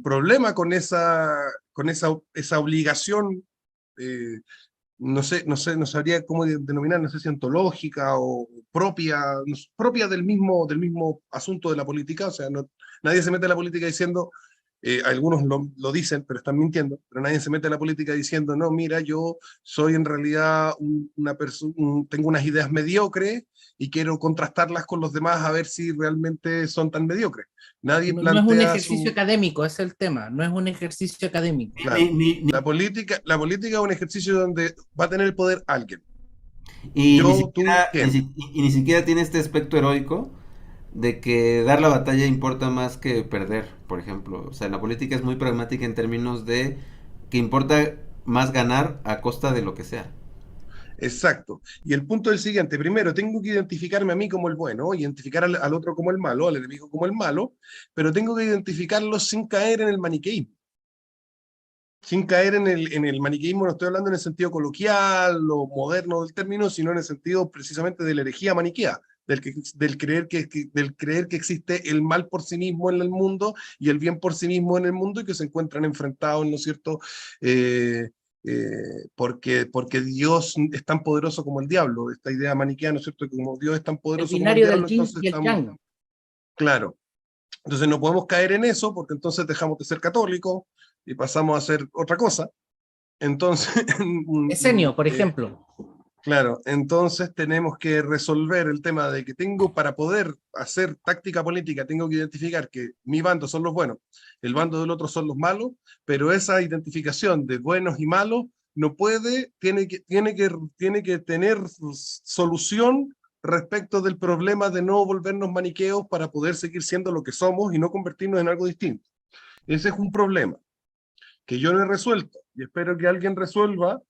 problema esa obligación, eh, no sabría cómo denominar, no sé si ontológica o propia, propia del mismo asunto de la política. O sea, nadie se mete a la política diciendo, algunos lo dicen, pero están mintiendo, pero nadie se mete a la política diciendo, no, mira, yo soy en realidad una persona, tengo unas ideas mediocres y quiero contrastarlas con los demás a ver si realmente son tan mediocres. Nadie No, no es un plantea ejercicio académico, ese es el tema, no es un ejercicio académico. Claro, la política es un ejercicio donde va a tener el poder alguien. Y ni Yo, tú, siquiera, ¿quién? y ni siquiera tiene este aspecto heroico de que dar la batalla importa más que perder, por ejemplo. O sea, la política es muy pragmática en términos de que importa más ganar a costa de lo que sea. Exacto. Y el punto es el siguiente. Primero, tengo que identificarme a mí como el bueno, identificar al otro como el malo, al enemigo como el malo, pero tengo que identificarlo sin caer en el maniqueísmo. Sin caer en el maniqueísmo, no estoy hablando en el sentido coloquial o moderno del término, sino en el sentido precisamente de la herejía maniquea, del creer que existe el mal por sí mismo en el mundo y el bien por sí mismo en el mundo y que se encuentran enfrentados, ¿no es cierto?, porque Dios es tan poderoso como el diablo, esta idea maniquea, ¿no es cierto? Que como Dios es tan El poderoso como el binario del diablo, yin entonces y el estamos, yang. claro. Entonces no podemos caer en eso, porque entonces dejamos de ser católicos y pasamos a ser otra cosa. Entonces, Esenio, por ejemplo. claro, entonces tenemos que resolver el tema de que tengo, para poder hacer táctica política, tengo que identificar que mi bando son los buenos, el bando del otro son los malos, pero esa identificación de buenos y malos no puede, tiene que tener solución respecto del problema de no volvernos maniqueos para poder seguir siendo lo que somos y no convertirnos en algo distinto. Ese es un problema que yo no he resuelto y espero que alguien resuelva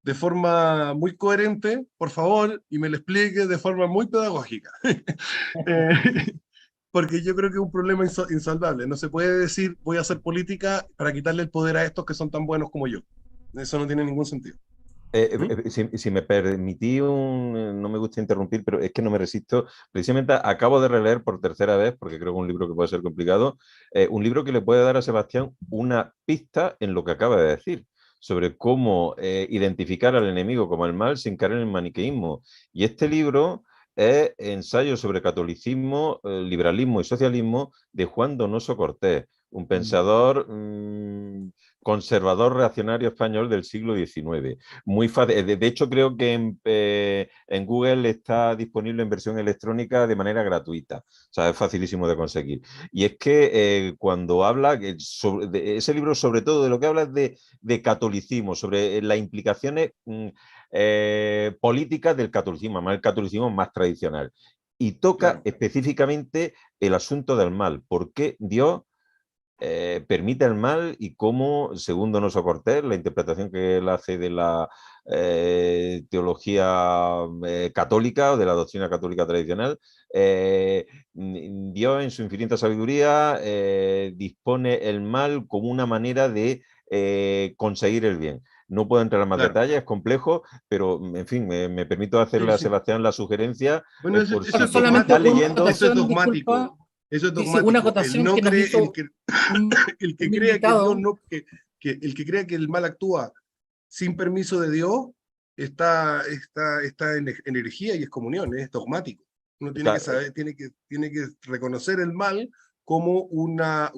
de forma muy coherente, por favor, y me lo explique de forma muy pedagógica. Porque yo creo que es un problema insalvable. No se puede decir voy a hacer política para quitarle el poder a estos que son tan buenos como yo. Eso no tiene ningún sentido. Si me permití no me gusta interrumpir, pero es que no me resisto. Precisamente acabo de releer por tercera vez, porque creo que es un libro que puede ser complicado, un libro que le puede dar a Sebastián una pista en lo que acaba de decir, sobre cómo identificar al enemigo como el mal sin caer en el maniqueísmo. Y este libro es Ensayo sobre catolicismo, liberalismo y socialismo, de Juan Donoso Cortés, un pensador conservador reaccionario español del siglo XIX. Muy fácil. De hecho, creo que en Google está disponible en versión electrónica de manera gratuita. O sea, es facilísimo de conseguir. Y es que cuando habla, ese libro sobre todo de lo que habla es de catolicismo, sobre las implicaciones políticas del catolicismo, más el catolicismo más tradicional. Y toca Claro. específicamente el asunto del mal. ¿Por qué Dios permite el mal y cómo, según Donoso Cortés, la interpretación que él hace de la teología católica o de la doctrina católica tradicional, Dios en su infinita sabiduría dispone el mal como una manera de conseguir el bien? No puedo entrar en más detalles, es complejo, pero en fin, me permito hacerle a Sebastián la sugerencia. Bueno, Por eso si es solamente está una leyendo. Eso es acotación, dogmático. disculpa. Eso es Sí, dogmático. una El acotación no que nos cree, hizo el que un crea que Dios invitado. no, el que crea que el mal actúa sin permiso de Dios está en herejía y excomunión, es dogmático. Uno tiene que saber, tiene que reconocer el mal como una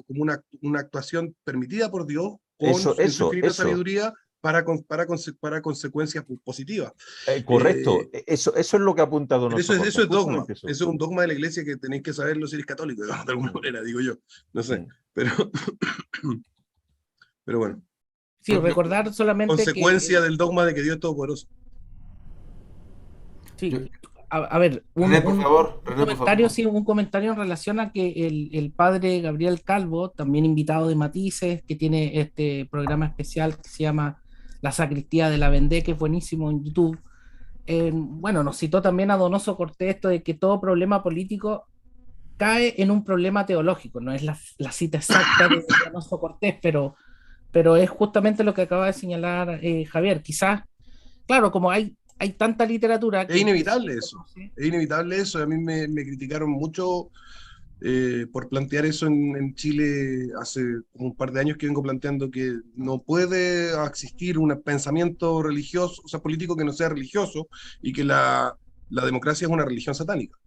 actuación permitida por Dios en su infinita sabiduría para consecuencias positivas. Correcto, eso es lo que ha apuntado Pero Donoso Cortés, eso es dogma, justamente eso. eso es un dogma de la iglesia que tenéis que saberlo si eres católico, digamos, de alguna manera, digo yo, no sé, pero bueno. Sí, recordar solamente Consecuencia que del dogma de que Dios es todopoderoso. sí, a ver, René, por favor, René, por comentario, favor. sí, un comentario en relación a que el padre Gabriel Calvo, también invitado de Matices, que tiene este programa especial que se llama La Sacristía de la Vendée, que es buenísimo en YouTube. Bueno, nos citó también a Donoso Cortés esto de que todo problema político cae en un problema teológico. No es la cita exacta de Donoso Cortés, pero es justamente lo que acaba de señalar Javier. Quizás, claro, como hay tanta literatura Es que inevitable se eso, conoce. es inevitable eso. A mí me criticaron mucho por plantear eso en Chile hace como un par de años que vengo planteando que no puede existir un pensamiento religioso, o sea, político que no sea religioso y que la democracia es una religión satánica.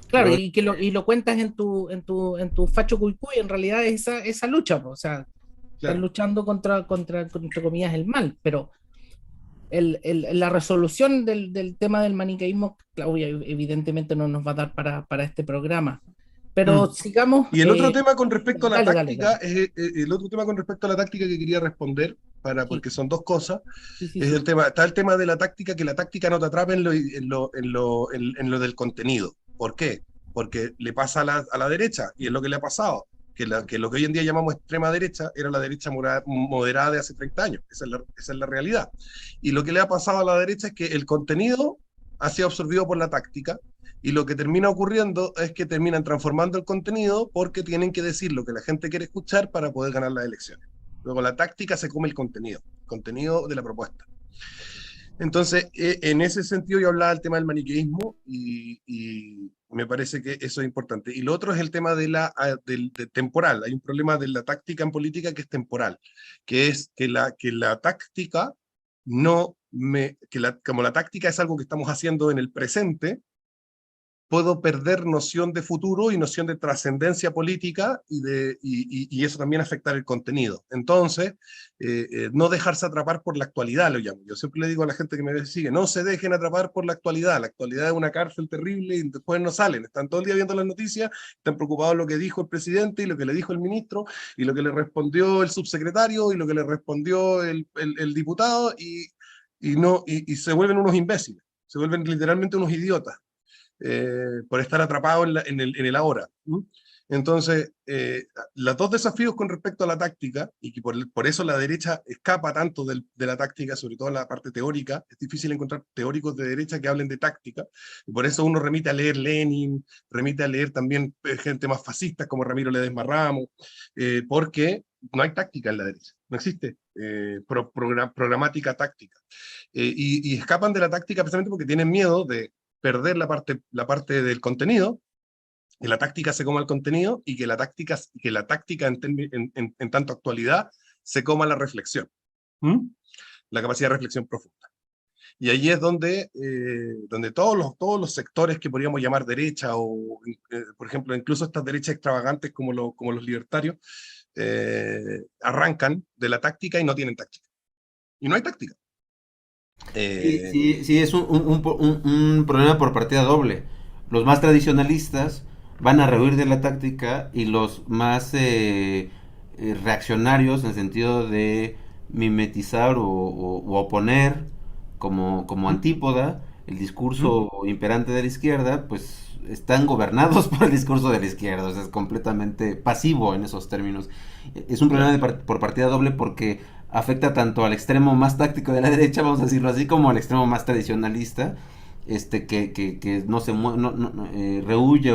Claro, y que lo cuentas en tu Facho Cuicuy, en realidad es esa lucha, o sea, estás Claro. luchando contra, entre comillas, el mal, pero la resolución del tema del maniqueísmo, Claudia, evidentemente no nos va a dar para este programa. Pero sigamos. Y el otro tema con respecto a la Dale. táctica, el otro tema con respecto a la táctica que quería responder, Sí. porque son dos cosas, Sí. es está el tema de la táctica, que la táctica no te atrapa en lo del contenido. ¿Por qué? Porque le pasa a la derecha, y es lo que le ha pasado, que lo que hoy en día llamamos extrema derecha era la derecha moderada de hace 30 años, esa es la realidad. Y lo que le ha pasado a la derecha es que el contenido ha sido absorbido por la táctica, y lo que termina ocurriendo es que terminan transformando el contenido porque tienen que decir lo que la gente quiere escuchar para poder ganar las elecciones. Luego la táctica se come el contenido de la propuesta. Entonces, en ese sentido yo hablaba del tema del maniqueísmo y me parece que eso es importante. Y lo otro es el tema de temporal. Hay un problema de la táctica en política que es temporal, que es que la táctica no me, como la táctica es algo que estamos haciendo en el presente, puedo perder noción de futuro y noción de trascendencia política y eso también afectar el contenido. Entonces, no dejarse atrapar por la actualidad, lo llamo. Yo siempre le digo a la gente que me sigue, no se dejen atrapar por la actualidad. La actualidad es una cárcel terrible y después no salen. Están todo el día viendo las noticias, están preocupados lo que dijo el presidente y lo que le dijo el ministro y lo que le respondió el subsecretario y lo que le respondió el diputado y se vuelven unos imbéciles, se vuelven literalmente unos idiotas por estar atrapado en el ahora. ¿No? Entonces, los dos desafíos con respecto a la táctica, y que por eso la derecha escapa tanto de la táctica, sobre todo en la parte teórica, es difícil encontrar teóricos de derecha que hablen de táctica, y por eso uno remite a leer Lenin, remite a leer también gente más fascista como Ramiro Ledesma Ramos, porque no hay táctica en la derecha, no existe programática táctica. Y escapan de la táctica precisamente porque tienen miedo de perder la parte del contenido, que la táctica se coma el contenido y que la táctica en tanto actualidad se coma la reflexión, ¿Mm? La capacidad de reflexión profunda. Y allí es donde todos los sectores que podríamos llamar derecha, o por ejemplo, incluso estas derechas extravagantes como los libertarios, arrancan de la táctica y no tienen táctica. Y no hay táctica. Sí, es un problema por partida doble. Los más tradicionalistas van a rehuir de la táctica y los más reaccionarios en el sentido de mimetizar o oponer como ¿Mm? antípoda el ¿Mm? discurso imperante de la izquierda, pues están gobernados por el discurso de la izquierda, o sea, es completamente pasivo en esos términos. Es un problema Claro. por partida doble porque afecta tanto al extremo más táctico de la derecha, vamos a decirlo así, como al extremo más tradicionalista, que no se rehuye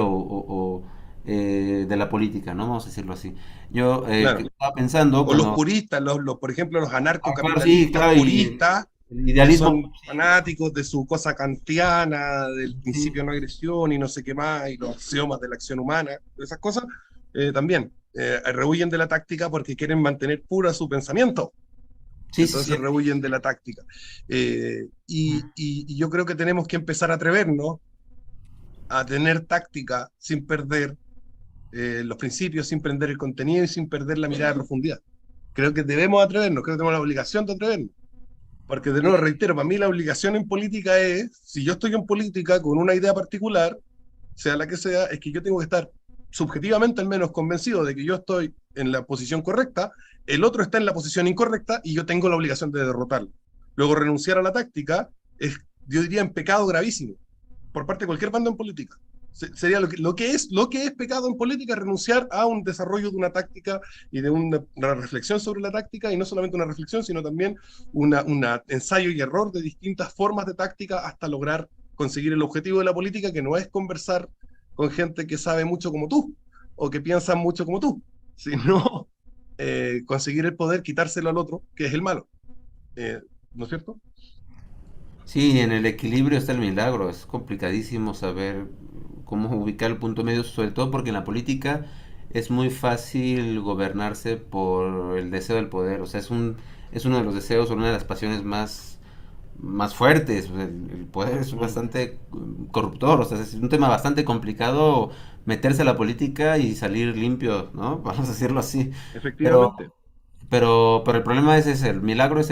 de la política, ¿no? Vamos a decirlo así. Yo Claro. estaba pensando O los cuando... puristas, Ah, por ejemplo, los claro, sí, anarcocapitalistas claro, y puristas, el que idealismo... son fanáticos de su cosa kantiana, del Sí, principio de no agresión y no sé qué más, y los axiomas de la acción humana, esas cosas, también rehuyen de la táctica porque quieren mantener pura su pensamiento. sí, sí, Entonces sí. rehuyen de la táctica. Y yo creo que tenemos que empezar a atrevernos a tener táctica sin perder los principios, sin perder el contenido y sin perder la mirada de profundidad. Creo que debemos atrevernos, creo que tenemos la obligación de atrevernos. Porque de nuevo reitero, para mí la obligación en política es, si yo estoy en política con una idea particular, sea la que sea, es que yo tengo que estar subjetivamente al menos convencido de que yo estoy en la posición correcta, el otro está en la posición incorrecta y yo tengo la obligación de derrotarlo. Luego renunciar a la táctica es, yo diría, en pecado gravísimo por parte de cualquier bando en política. Sería lo que es pecado en política, renunciar a un desarrollo de una táctica y de una reflexión sobre la táctica, y no solamente una reflexión, sino también una ensayo y error de distintas formas de táctica hasta lograr conseguir el objetivo de la política, que no es conversar con gente que sabe mucho como tú o que piensa mucho como tú, sino conseguir el poder, quitárselo al otro, que es el malo. ¿No es cierto? Sí, en el equilibrio está el milagro. Es complicadísimo saber cómo ubicar el punto medio, sobre todo porque en la política es muy fácil gobernarse por el deseo del poder. O sea, es uno de los deseos o una de las pasiones más fuertes. El poder es Mm. bastante corruptor. O sea, es un tema bastante complicado meterse a la política y salir limpio, ¿no? Vamos a decirlo así. Pero, Efectivamente. pero el problema es ese, el milagro Mi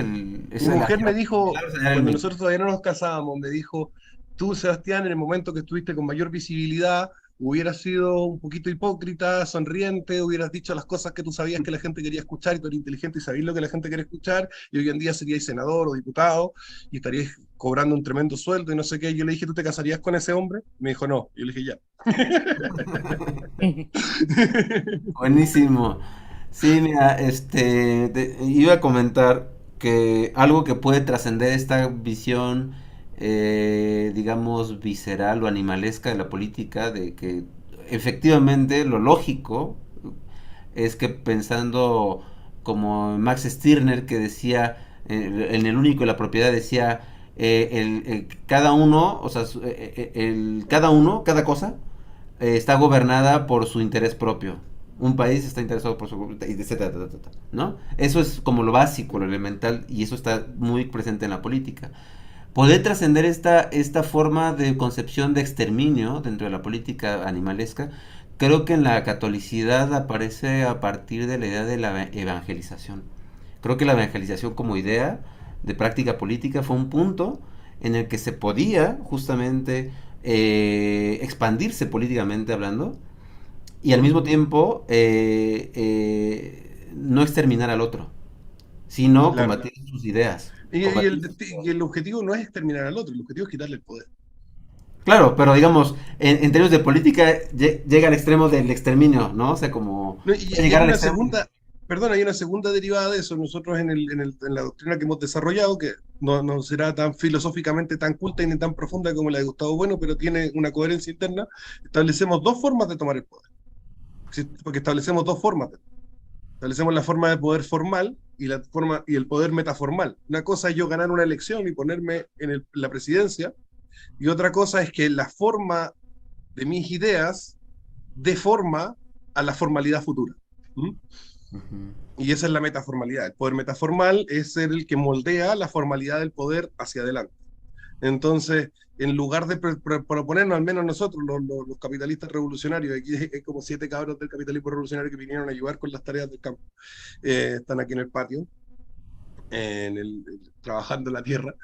es el mujer me dijo, milagro es hallar el cuando milagro. nosotros todavía no nos casábamos, me dijo, tú, Sebastián, en el momento que estuviste con mayor visibilidad, hubieras sido un poquito hipócrita, sonriente, hubieras dicho las cosas que tú sabías que la gente quería escuchar y tú eres inteligente y sabías lo que la gente quiere escuchar, y hoy en día seríais senador o diputado y estaríais cobrando un tremendo sueldo y no sé qué. Yo le dije, ¿tú te casarías con ese hombre? Me dijo, no. Yo le dije, ya. Buenísimo. Sí, mira, iba a comentar que algo que puede trascender esta visión, digamos, visceral o animalesca de la política, de que efectivamente lo lógico es que pensando como Max Stirner que decía, en el único y la propiedad decía, cada uno, o sea, cada cosa está gobernada por su interés propio. Un país está interesado por su, etcétera, etcétera, etcétera, ¿no? Eso es como lo básico, lo elemental, y eso está muy presente en la política. Poder trascender esta forma de concepción de exterminio dentro de la política animalesca, creo que en la catolicidad aparece a partir de la idea de la evangelización. Creo que la evangelización como idea de práctica política fue un punto en el que se podía justamente expandirse políticamente hablando y al mismo tiempo no exterminar al otro, sino Claro. combatir sus ideas. Y el objetivo no es exterminar al otro, el objetivo es quitarle el poder. Claro, pero digamos, en términos de política llega al extremo del exterminio, ¿no? O sea, como No, puede hay llegar al una extremo. segunda, perdón, hay una segunda derivada de eso. Nosotros en la doctrina que hemos desarrollado, que no será tan filosóficamente tan culta y ni tan profunda como la de Gustavo Bueno, pero tiene una coherencia interna, establecemos dos formas de tomar el poder. Porque establecemos dos formas. Establecemos la forma de poder formal y el poder metaformal. Una cosa es yo ganar una elección y ponerme en la presidencia, y otra cosa es que la forma de mis ideas deforma a la formalidad futura. ¿Mm? Ujú. Y esa es la metaformalidad. El poder metaformal es el que moldea la formalidad del poder hacia adelante. Entonces, en lugar de proponernos, al menos nosotros, los capitalistas revolucionarios, aquí hay como 7 cabros del capitalismo revolucionario que vinieron a ayudar con las tareas del campo, están aquí en el patio, trabajando la tierra,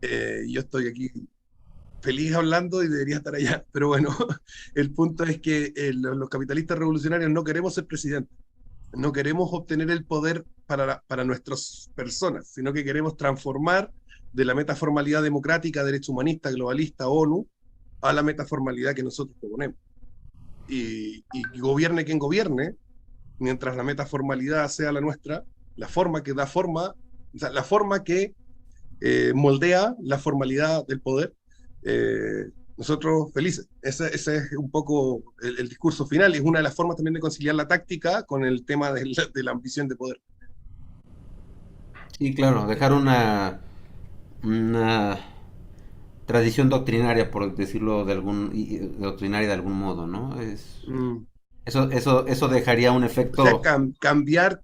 y yo estoy aquí feliz hablando y debería estar allá, pero bueno, el punto es que los capitalistas revolucionarios no queremos ser presidentes. No queremos obtener el poder para nuestras personas, sino que queremos transformar de la metaformalidad democrática, derecho humanista, globalista, ONU, a la metaformalidad que nosotros proponemos. Y gobierne quien gobierne, mientras la metaformalidad sea la nuestra, la forma que da forma, o sea, la forma que moldea la formalidad del poder, nosotros felices. Ese es un poco el discurso final, y es una de las formas también de conciliar la táctica con el tema de la ambición de poder. Sí, claro, dejar una tradición doctrinaria, por decirlo doctrinaria de algún modo, ¿no? Mm. Eso dejaría un O sea, efecto. cambiar,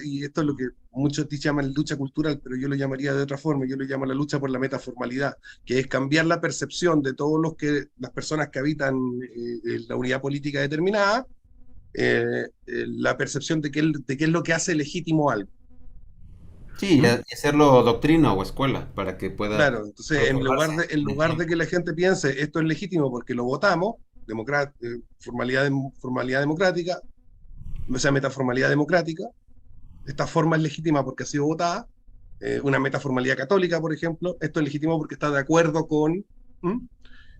y esto es lo que muchos llaman lucha cultural, pero yo lo llamaría de otra forma, yo lo llamo la lucha por la metaformalidad, que es cambiar la percepción de todos las personas que habitan la unidad política determinada, la percepción de qué es lo que hace legítimo algo. Sí, y ¿Mm? hacerlo doctrina o escuela para que pueda Claro, entonces transformarse en en el lugar de ejemplo. que la gente piense esto es legítimo porque lo votamos, formalidad democrática, o sea, metaformalidad democrática, esta forma es legítima porque ha sido votada, una metaformalidad católica, por ejemplo, esto es legítimo porque está de acuerdo con... ¿Mm?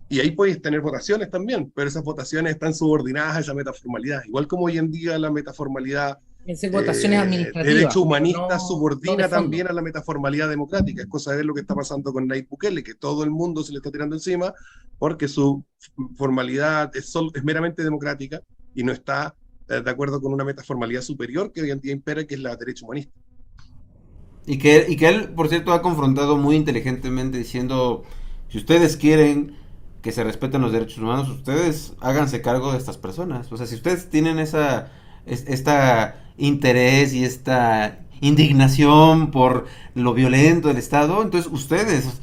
Y ahí puedes tener votaciones también, pero esas votaciones están subordinadas a esa metaformalidad. Igual como hoy en día la metaformalidad En votaciones administrativas, derecho pero humanista no de subordina fondo. también a la metaformalidad democrática. Es cosa de ver lo que está pasando con Nayib Bukele, que todo el mundo se le está tirando encima porque su formalidad es meramente democrática y no está de acuerdo con una metaformalidad superior que hoy en día impera, que es la derecho humanista. Y que él, por cierto, ha confrontado muy inteligentemente diciendo, si ustedes quieren que se respeten los derechos humanos, ustedes háganse cargo de estas personas. O sea, si ustedes tienen esta interés y esta indignación por lo violento del Estado, entonces ustedes,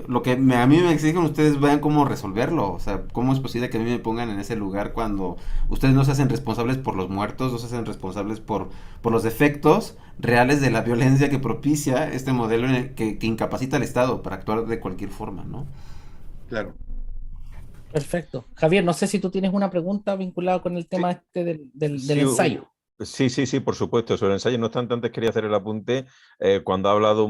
lo que a mí me exigen, ustedes vean cómo resolverlo. O sea, cómo es posible que a mí me pongan en ese lugar cuando ustedes no se hacen responsables por los muertos, no se hacen responsables por los efectos reales de la violencia que propicia este modelo que incapacita al Estado para actuar de cualquier forma, ¿no? Claro. Perfecto. Javier, no sé si tú tienes una pregunta vinculada con el tema Sí, este del Sí, ensayo. sí, por supuesto. Sobre el ensayo, no obstante, antes quería hacer el apunte cuando ha hablado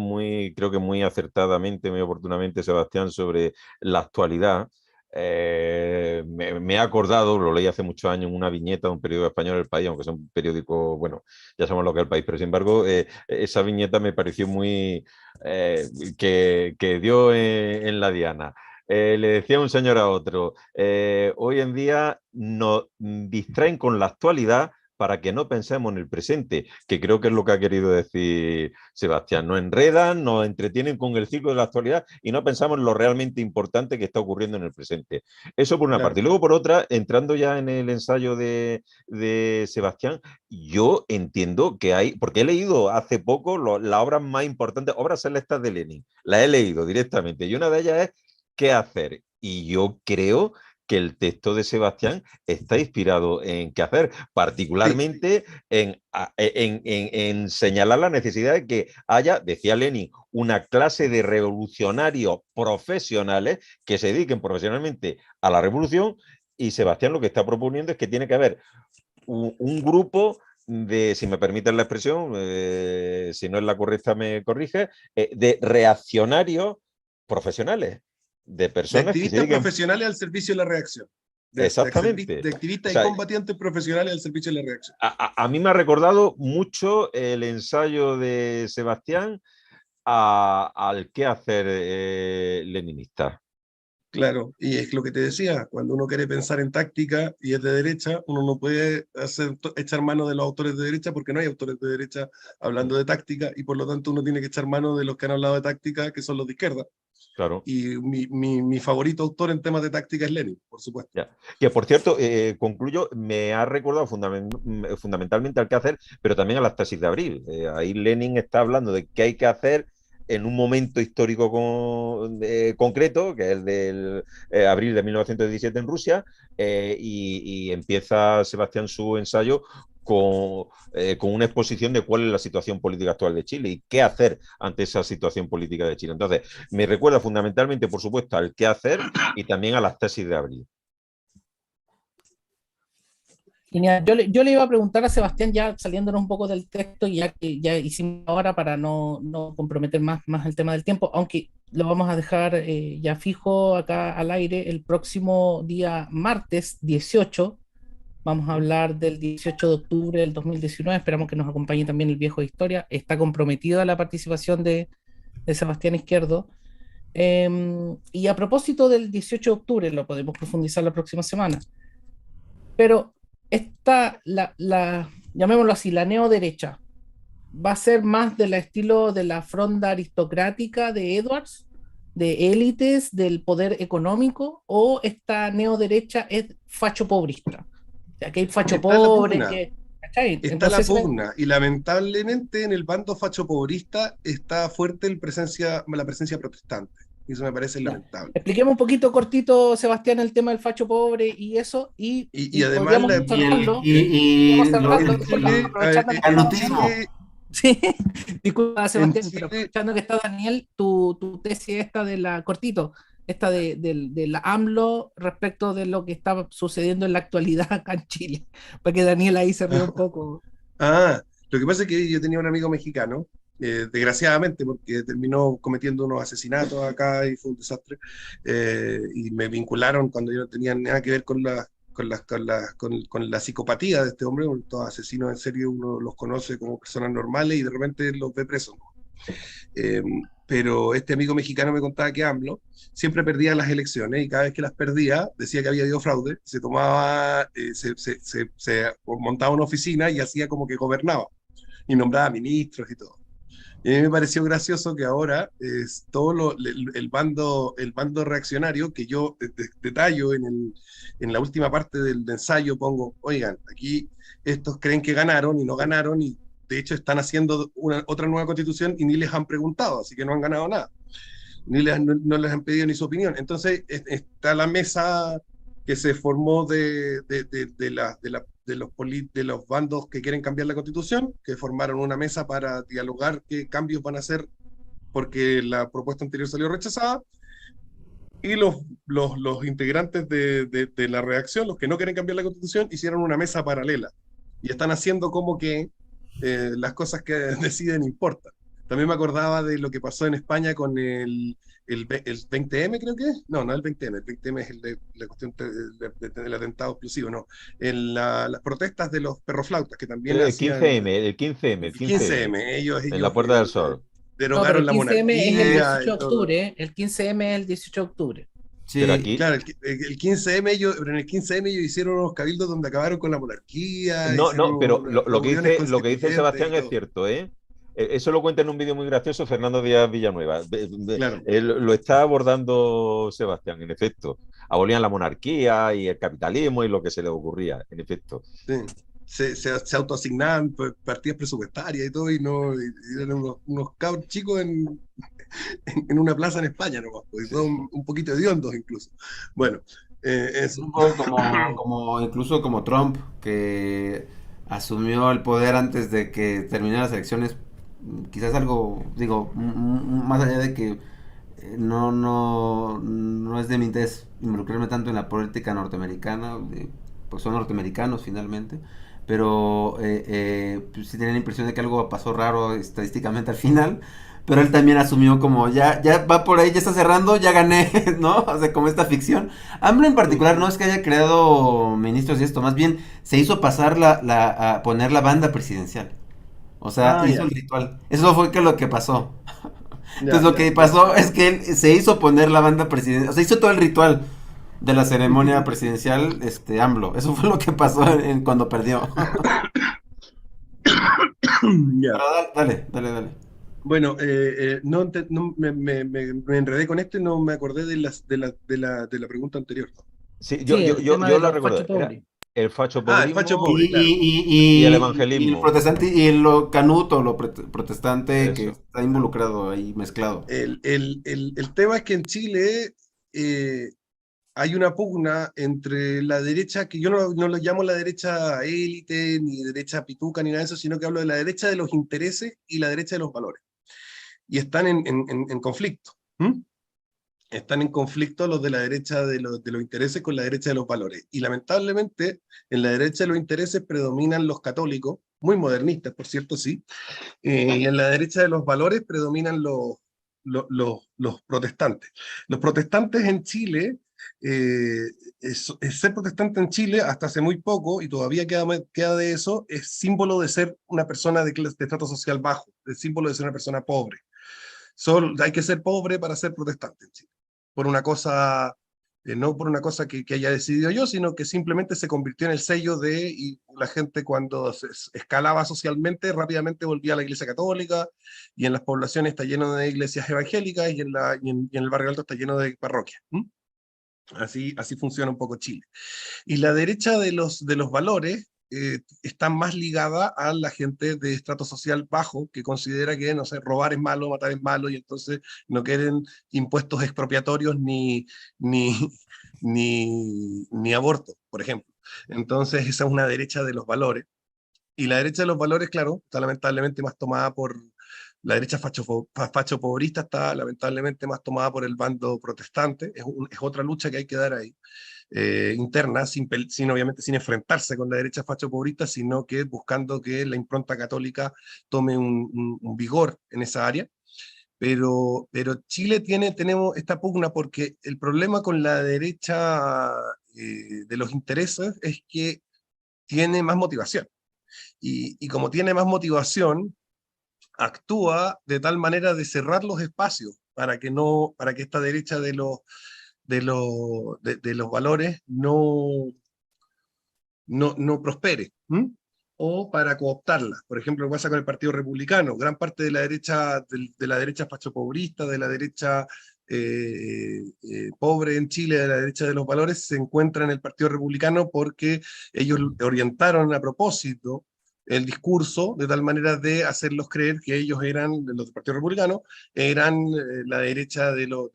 creo que muy acertadamente, muy oportunamente, Sebastián, sobre la actualidad. Me he acordado, lo leí hace muchos años en una viñeta de un periódico español, El País, aunque es un periódico, bueno, ya sabemos lo que es El País, pero sin embargo, esa viñeta me pareció que dio en la diana. Le decía un señor a otro, hoy en día nos distraen con la actualidad para que no pensemos en el presente, que creo que es lo que ha querido decir Sebastián. Nos enredan, nos entretienen con el ciclo de la actualidad y no pensamos en lo realmente importante que está ocurriendo en el presente. Eso por una Claro. parte. Y luego por otra, entrando ya en el ensayo de Sebastián, yo entiendo que hay, porque he leído hace poco las obras más importantes, obras selectas de Lenin, las he leído directamente, y una de ellas es ¿Qué hacer? Y yo creo que el texto de Sebastián está inspirado en qué hacer, particularmente en señalar la necesidad de que haya, decía Lenin, una clase de revolucionarios profesionales que se dediquen profesionalmente a la revolución, y Sebastián lo que está proponiendo es que tiene que haber un grupo de, si me permiten la expresión, si no es la correcta me corrige, de reaccionarios profesionales, de De personas que se activistas dediquen. profesionales al servicio de la reacción. Exactamente. De activistas O sea, y combatientes profesionales al servicio de la reacción. A mí me ha recordado mucho el ensayo de Sebastián al qué hacer leninista. Claro, y es lo que te decía, cuando uno quiere pensar en táctica y es de derecha, uno no puede echar mano de los autores de derecha porque no hay autores de derecha hablando de táctica, y por lo tanto uno tiene que echar mano de los que han hablado de táctica, que son los de izquierda. Claro. Y mi favorito autor en temas de táctica es Lenin, por supuesto. Ya. Que por cierto, concluyo, me ha recordado fundamentalmente al qué hacer, pero también a las tesis de abril. Ahí Lenin está hablando de qué hay que hacer en un momento histórico concreto, que es el del abril de 1917 en Rusia, y empieza Sebastián su ensayo con una exposición de cuál es la situación política actual de Chile y qué hacer ante esa situación política de Chile. Entonces, me recuerda fundamentalmente, por supuesto, al qué hacer y también a las tesis de abril. Genial. Yo le iba a preguntar a Sebastián, ya saliéndonos un poco del texto, ya que ya hicimos ahora para no comprometer más el tema del tiempo, aunque lo vamos a dejar ya fijo acá al aire el próximo día martes 18. Vamos a hablar del 18 de octubre del 2019. Esperamos que nos acompañe también el viejo de historia. Está comprometida la participación de Sebastián Izquierdo. Y a propósito del 18 de octubre, lo podemos profundizar la próxima semana. Pero llamémoslo así, la neoderecha, ¿va a ser más del estilo de la fronda aristocrática de Edwards, de élites, del poder económico, o esta neoderecha es facho pobrista? O sea, que hay facho Está la pobre, pugna. ¿cachai? Está Entonces, la pugna, y lamentablemente en el bando facho-pobrista está fuerte la presencia protestante. Y eso me parece lamentable. expliquemos un poquito cortito, Sebastián, el tema del facho pobre y eso, y además podríamos cerrarlo. El lutismo. Sí, disculpa, Sebastián, pero Chile, aprovechando que está Daniel, tu tesis esta de la cortito, esta de la AMLO respecto de lo que está sucediendo en la actualidad acá en Chile, para que Daniel ahí se ríe un poco. lo que pasa es que yo tenía un amigo mexicano, desgraciadamente, porque terminó cometiendo unos asesinatos acá y fue un desastre, y me vincularon cuando yo no tenía nada que ver con la psicopatía de este hombre. Todos asesinos en serio uno los conoce como personas normales y de repente los ve presos. Pero este amigo mexicano me contaba que AMLO siempre perdía las elecciones, y cada vez que las perdía decía que había habido fraude, se tomaba, se montaba una oficina y hacía como que gobernaba y nombraba ministros y todo. Y a mí me pareció gracioso que ahora es el bando reaccionario, que yo detallo en la última parte del ensayo, pongo, oigan, aquí estos creen que ganaron y no ganaron, y de hecho están haciendo otra nueva constitución y ni les han preguntado, así que no han ganado nada, no les han pedido ni su opinión. Entonces está la mesa que se formó de los bandos que quieren cambiar la constitución, que formaron una mesa para dialogar qué cambios van a hacer porque la propuesta anterior salió rechazada, y los integrantes de la reacción, los que no quieren cambiar la constitución, hicieron una mesa paralela y están haciendo como que las cosas que deciden importan. También me acordaba de lo que pasó en España con el 20M, creo que es. No, el 20M. El 20M es el de la cuestión del atentado explosivo, no. Las protestas de los perroflautas, que también El hacían... 15M. 15M. Ellos en la Puerta del Sol. Derogaron la monarquía. El 15M es el 18 de octubre. El 15M es el 18 de octubre. Sí, Pero aquí, Claro, el 15M pero en el 15M ellos hicieron unos cabildos donde acabaron con la monarquía, no, hicieron no, pero reuniones lo que dice constituyentes y Sebastián es todo. cierto, ¿eh? Eso lo cuenta en un vídeo muy gracioso Fernando Díaz Villanueva. Claro. Lo está abordando Sebastián, en efecto. Abolían la monarquía y el capitalismo y lo que se les ocurría, en efecto. Sí. Se autoasignaban partidas presupuestarias y todo, y no, y eran unos cabros chicos en una plaza en España nomás, pues, y Sí, todos sí. un poquito hediondos incluso. Bueno, es eso. un poco incluso como Trump, que asumió el poder antes de que terminaran las elecciones. Quizás algo, digo, más allá de que no es de mi interés involucrarme tanto en la política norteamericana, pues son norteamericanos finalmente, pero pues sí tenía la impresión de que algo pasó raro estadísticamente al final, pero él también asumió como ya va por ahí, ya está cerrando, ya gané, ¿no? O sea, como esta ficción. AMLO en particular no es que haya creado ministros y esto, más bien se hizo pasar a poner la banda presidencial. O sea, Ah, hizo ya, el ritual. Eso fue lo que pasó. Entonces ya, lo ya, que ya. pasó es que él se hizo poner la banda presidencial, o sea, hizo todo el ritual de la ceremonia presidencial, AMLO. Eso fue lo que pasó cuando perdió. Ya. Pero dale. Bueno, me enredé con esto y no me acordé de la pregunta anterior. Sí, Sí, el tema yo de la los recuerdo. Facho Era Pobres. el facho Ah, el facho Y, pobrismo pobre, claro. y el y el evangelismo. protestante y lo canuto, lo protestante que Eso. está involucrado ahí mezclado. El tema es que en Chile eh, hay una pugna entre la derecha, que yo no lo llamo la derecha élite, ni derecha pituca, ni nada de eso, sino que hablo de la derecha de los intereses y la derecha de los valores. Y están en conflicto. ¿Mm? Están en conflicto los de la derecha de los intereses con la derecha de los valores. Y lamentablemente, en la derecha de los intereses predominan los católicos, muy modernistas, por cierto, sí, y en la derecha de los valores predominan los protestantes. Los protestantes en Chile, eh, ser protestante en Chile hasta hace muy poco, y todavía queda de eso, es símbolo de ser una persona de estrato social bajo, es símbolo de ser una persona pobre. Solo, hay que ser pobre para ser protestante en Chile. Por una cosa, no por una cosa que haya decidido yo, sino que simplemente se convirtió en el sello de, y la gente cuando se escalaba socialmente, rápidamente volvía a la iglesia católica, y en las poblaciones está lleno de iglesias evangélicas, y en el barrio alto está lleno de parroquias. ¿Mm? Así funciona un poco Chile. Y la derecha de los valores está más ligada a la gente de estrato social bajo, que considera que, no sé, robar es malo, matar es malo, y entonces no quieren impuestos expropiatorios ni, ni aborto, por ejemplo. Entonces esa es una derecha de los valores. Y la derecha de los valores, claro, está lamentablemente más tomada por la derecha facho pobrista, está lamentablemente más tomada por el bando protestante. Es otra lucha que hay que dar ahí, interna, obviamente sin enfrentarse con la derecha facho pobrista, sino que buscando que la impronta católica tome un vigor en esa área. Pero Chile tenemos esta pugna porque el problema con la derecha de los intereses es que tiene más motivación. Y como tiene más motivación, actúa de tal manera de cerrar los espacios para que esta derecha de los valores no prospere. ¿Mm? O para cooptarla. Por ejemplo, lo que pasa con el Partido Republicano. Gran parte de la derecha fachopobrista, de la derecha pobre en Chile, de la derecha de los valores, se encuentra en el Partido Republicano porque ellos orientaron a propósito el discurso de tal manera de hacerlos creer que ellos eran, los del Partido Republicano, eran la derecha de los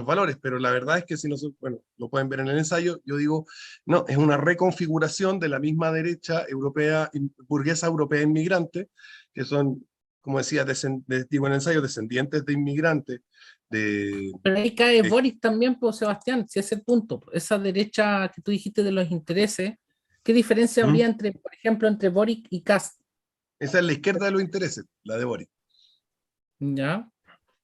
valores, pero la verdad es que si no, bueno, lo pueden ver en el ensayo, yo digo, no, es una reconfiguración de la misma derecha europea, burguesa europea inmigrante, que son, como decía, digo en el ensayo, descendientes de inmigrantes, de, Pero ahí cae de- Boric también, pues Sebastián, si es el punto. Esa derecha que tú dijiste de los intereses, ¿qué diferencia ¿Mm? habría entre, por ejemplo, entre Boric y Kast? Esa es la izquierda de los intereses, la de Boris. ¿Ya?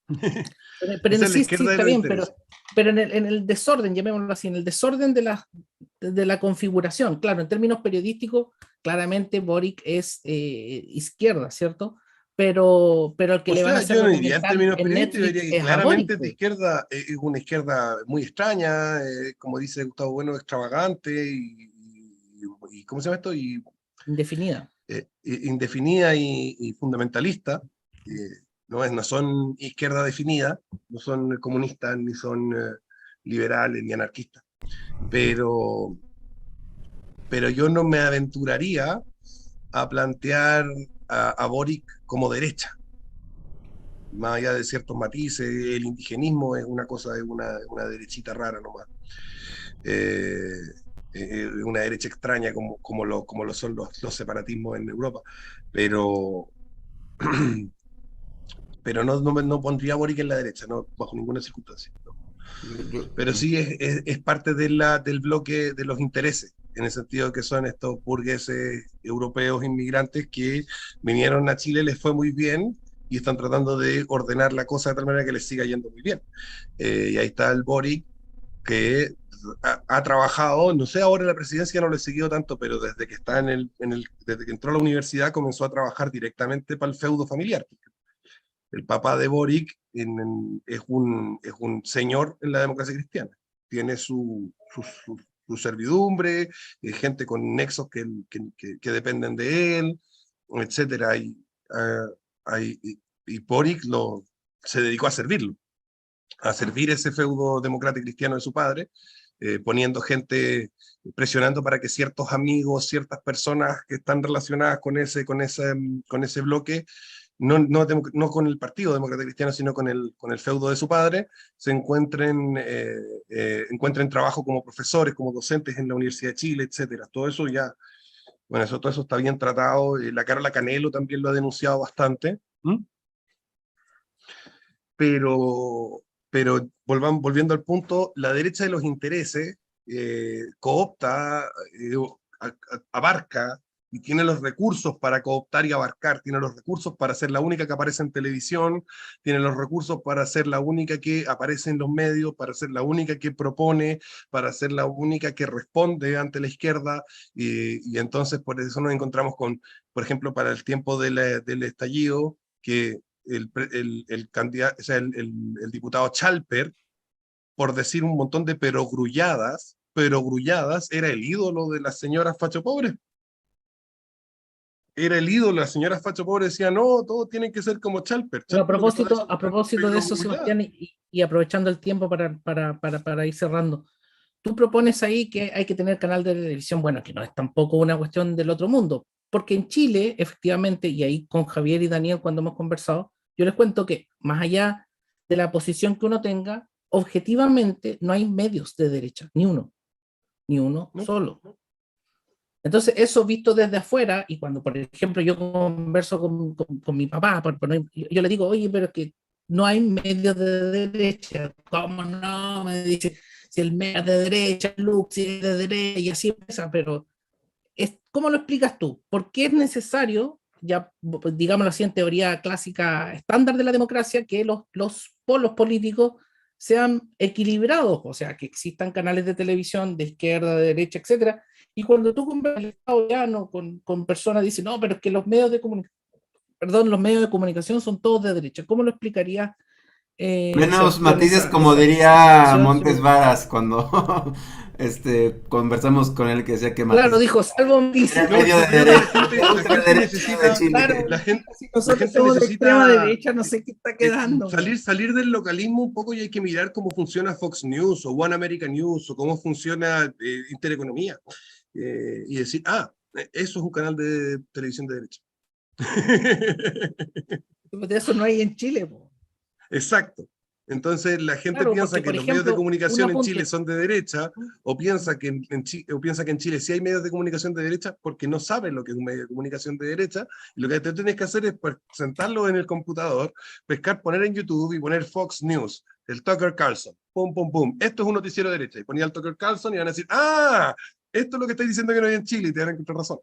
Pero Esa es la sí, sí, izquierda de está los bien, intereses. pero en el desorden, llamémoslo así, en el desorden de la configuración, claro, en términos periodísticos, claramente Boric es izquierda, ¿cierto? pero el que O le van a sea, hacer yo no diría en documental términos en periodísticos, yo diría Netflix que es a Boric, claramente es de pues, izquierda, es una izquierda muy extraña, como dice Gustavo Bueno, extravagante y ¿cómo se llama esto? indefinida. Indefinida y fundamentalista. No son izquierda definida, no son comunistas, ni son liberales, ni anarquistas. Pero yo no me aventuraría a plantear a Boric como derecha, más allá de ciertos matices. El indigenismo es una cosa, es una derechita rara nomás. Una derecha extraña como lo son los separatismos en Europa. Pero, pero no pondría a Boric en la derecha, no, bajo ninguna circunstancia. No. Pero sí es parte del bloque de los intereses, en el sentido que son estos burgueses europeos inmigrantes que vinieron a Chile, les fue muy bien y están tratando de ordenar la cosa de tal manera que les siga yendo muy bien. Y ahí está el Boric, que ha trabajado, no sé, ahora en la presidencia no lo he seguido tanto, pero desde que está desde que entró a la universidad comenzó a trabajar directamente para el feudo familiar. El papá de Boric es un señor en la democracia cristiana. Tiene su servidumbre, gente con nexos que dependen de él, etcétera. Y Boric se dedicó a servirlo, a servir ese feudo democrático cristiano de su padre, poniendo gente, presionando para que ciertos amigos, ciertas personas que están relacionadas con ese bloque, no con el Partido Demócrata Cristiano, sino con el feudo de su padre, se encuentren trabajo como profesores, como docentes en la Universidad de Chile, etcétera. Todo eso ya, bueno, todo eso está bien tratado. La Carola Canelo también lo ha denunciado bastante. Pero, volviendo al punto, la derecha de los intereses coopta, abarca y tiene los recursos para cooptar y abarcar, tiene los recursos para ser la única que aparece en televisión, tiene los recursos para ser la única que aparece en los medios, para ser la única que propone, para ser la única que responde ante la izquierda, y entonces por eso nos encontramos con, por ejemplo, para el tiempo del estallido, que candidato, o sea, el diputado Chalper, por decir un montón de perogrulladas, era el ídolo de las señoras facho pobres. Era el ídolo, las señoras facho pobres decían, no, todos tienen que ser como Chalper. Pero Chalper a propósito de eso, Sebastián, y aprovechando el tiempo para ir cerrando, tú propones ahí que hay que tener canal de televisión, bueno, que no es tampoco una cuestión del otro mundo, porque en Chile, efectivamente, y ahí con Javier y Daniel cuando hemos conversado, yo les cuento que más allá de la posición que uno tenga, objetivamente no hay medios de derecha, ni uno solo. Entonces, eso visto desde afuera, y cuando, por ejemplo, yo converso con mi papá, yo le digo, oye, pero es que no hay medios de derecha. ¿Cómo no? Me dice, si el medio es de derecha, Lux es de derecha, y así empieza, pero ¿cómo lo explicas tú? ¿Por qué es necesario, ya digámoslo así en teoría clásica estándar de la democracia, que los polos políticos sean equilibrados, o sea, que existan canales de televisión de izquierda, de derecha, etcétera? Y cuando tú conversas el Estado llano con personas, dicen, no, pero es que los medios de comunicación son todos de derecha. ¿Cómo lo explicarías? Menos matices, esa como diría situación? Montes Varas cuando conversamos con él, que decía que Claro, dijo, salvo matices. No, medio de derecha, la gente necesita, Claro, la gente, si nosotros gente somos de extrema necesita derecha, no sé qué está quedando. salir del localismo un poco, y hay que mirar cómo funciona Fox News o One American News o cómo funciona Intereconomía, y decir, eso es un canal de televisión de derecha. De eso no hay en Chile, po. Exacto. Entonces la gente Claro, piensa porque, que por los ejemplo, medios de comunicación un en Chile apunte. son de derecha, o piensa que en Chile sí hay medios de comunicación de derecha porque no saben lo que es un medio de comunicación de derecha, y lo que te tienes que hacer es sentarlo en el computador, poner en YouTube y poner Fox News, el Tucker Carlson, pum, pum, pum, esto es un noticiero de derecha, y ponía el Tucker Carlson y van a decir, esto es lo que estáis diciendo que no hay en Chile, y te van a encontrar razón.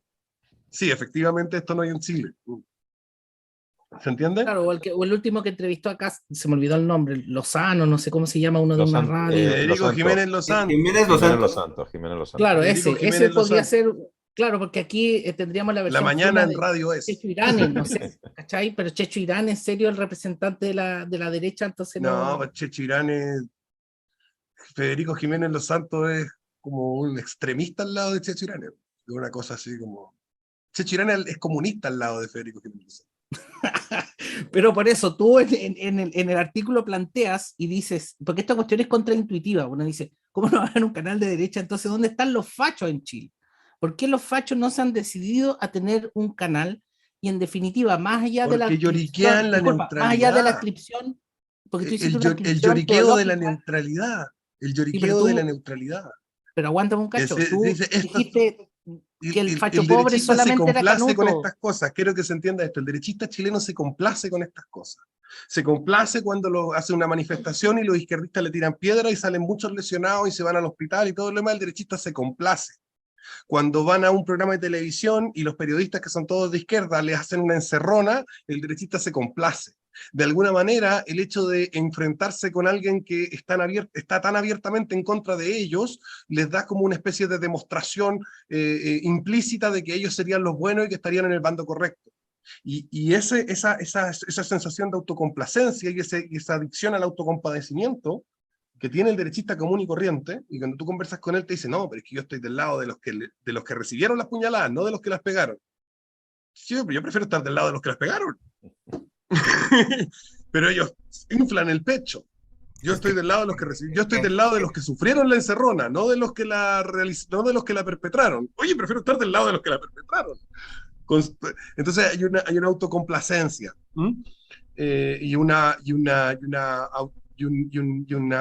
Sí, efectivamente esto no hay en Chile. ¿Se entiende? Claro, o el último que entrevistó acá, se me olvidó el nombre, Lozano, no sé cómo se llama, uno de una radio. Federico Jiménez Lozano. Jiménez Los Santos. Jiménez Los Santos. Claro, Federico ese Jiménez podría Lozano. ser Claro, porque aquí tendríamos la La versión mañana fina en de Radio es. Checho Irán, no sé, ¿cachai? Pero Checho Irán es serio el representante de la derecha, entonces No, no. pues Checho Irán es... Federico Jiménez Los Santos es como un extremista al lado de Checho Irán. Es una cosa así como... Checho Irán es comunista al lado de Federico Jiménez Los Santos. Pero por eso tú en el artículo planteas y dices, porque esta cuestión es contraintuitiva, uno dice, ¿cómo no va a haber un canal de derecha? Entonces, ¿dónde están los fachos en Chile? ¿Por qué los fachos no se han decidido a tener un canal? Y en definitiva, más allá de la Porque adscripción, lloriquean la disculpa, más allá de la neutralidad. adscripción, porque tú hiciste una El adscripción lloriqueo de la teológica, neutralidad. El sí, pero lloriqueo de la tú, neutralidad. pero aguántame un cacho, Se tú dice, dijiste que el facho el pobre derechista se solamente era complace con Canuto. estas cosas. Quiero que se entienda esto. El derechista chileno se complace con estas cosas. Se complace cuando hace una manifestación y los izquierdistas le tiran piedra y salen muchos lesionados y se van al hospital y todo lo demás. El derechista se complace. Cuando van a un programa de televisión y los periodistas que son todos de izquierda les hacen una encerrona, el derechista se complace. De alguna manera, el hecho de enfrentarse con alguien que está tan abiertamente en contra de ellos, les da como una especie de demostración implícita de que ellos serían los buenos y que estarían en el bando correcto. Y esa sensación de autocomplacencia y esa adicción al autocompadecimiento que tiene el derechista común y corriente, y cuando tú conversas con él te dice, no, pero es que yo estoy del lado de los que recibieron las puñaladas, no de los que las pegaron. Sí, pero yo prefiero estar del lado de los que las pegaron. Pero ellos inflan el pecho. Yo estoy del lado de los que yo estoy del lado de los que sufrieron la encerrona, no de los que no de los que la perpetraron. Oye, prefiero estar del lado de los que la perpetraron. Entonces hay una autocomplacencia y un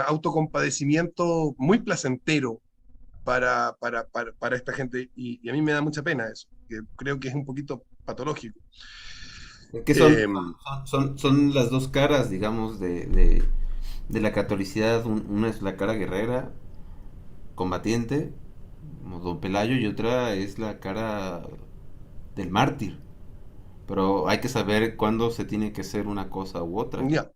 autocompadecimiento muy placentero para esta gente, y a mí me da mucha pena eso, que creo que es un poquito patológico. Que son las dos caras, digamos, de la catolicidad. Una es la cara guerrera, combatiente, como Don Pelayo, y otra es la cara del mártir. Pero hay que saber cuándo se tiene que ser una cosa u otra. Ya.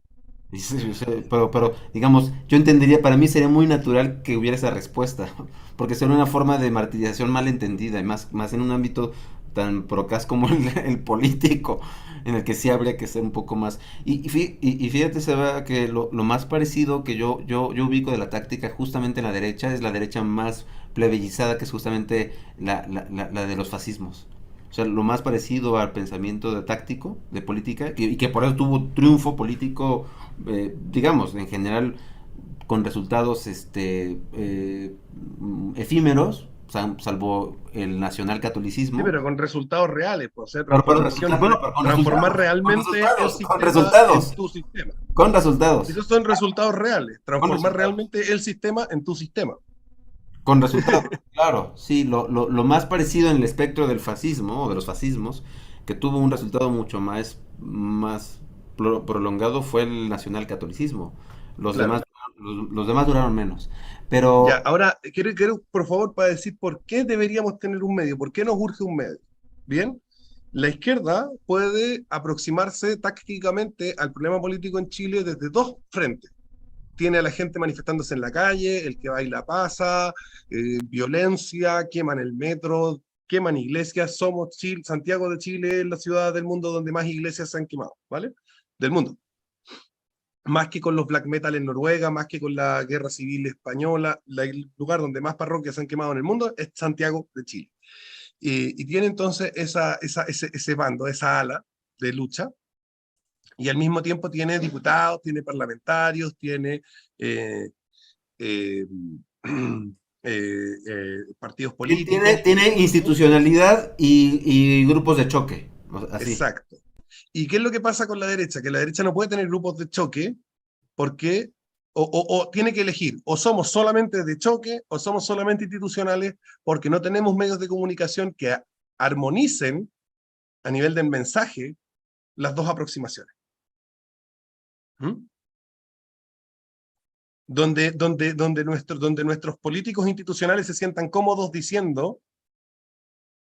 Pero, digamos, yo entendería, para mí sería muy natural que hubiera esa respuesta, porque sería una forma de martirización mal entendida, y más en un ámbito tan procaz como el político, en el que sí habría que ser un poco más. Y fíjate, Seba, que lo más parecido que yo ubico de la táctica justamente en la derecha es la derecha más plebeyizada, que es justamente la de los fascismos. O sea, lo más parecido al pensamiento de táctico, de política, y que por eso tuvo triunfo político, digamos, en general, con resultados efímeros, salvo el nacionalcatolicismo. Sí, pero con resultados reales, pues, o sea, Pero transformar realmente el sistema resultados, en tu sistema. con resultados. Esos son resultados reales, transformar realmente el sistema en tu sistema. Con resultados, claro, sí, lo más parecido en el espectro del fascismo, o de los fascismos, que tuvo un resultado mucho más prolongado, fue el nacionalcatolicismo. Claro. Los demás duraron menos. Pero Ya, ahora, quiero, por favor, para decir por qué deberíamos tener un medio, por qué nos urge un medio. Bien, la izquierda puede aproximarse tácticamente al problema político en Chile desde dos frentes. Tiene a la gente manifestándose en la calle, el que baila pasa, violencia, queman el metro, queman iglesias. Somos Chile, Santiago de Chile es la ciudad del mundo donde más iglesias se han quemado, ¿vale? Del mundo. Más que con los black metal en Noruega, más que con la guerra civil española, el lugar donde más parroquias se han quemado en el mundo es Santiago de Chile. Y tiene entonces ese bando, esa ala de lucha, y al mismo tiempo tiene diputados, tiene parlamentarios, tiene eh, partidos políticos. tiene institucionalidad y grupos de choque, así. Exacto. ¿Y qué es lo que pasa con la derecha? Que la derecha no puede tener grupos de choque porque o tiene que elegir, o somos solamente de choque o somos solamente institucionales, porque no tenemos medios de comunicación que armonicen a nivel del mensaje las dos aproximaciones. Donde nuestros políticos institucionales se sientan cómodos diciendo,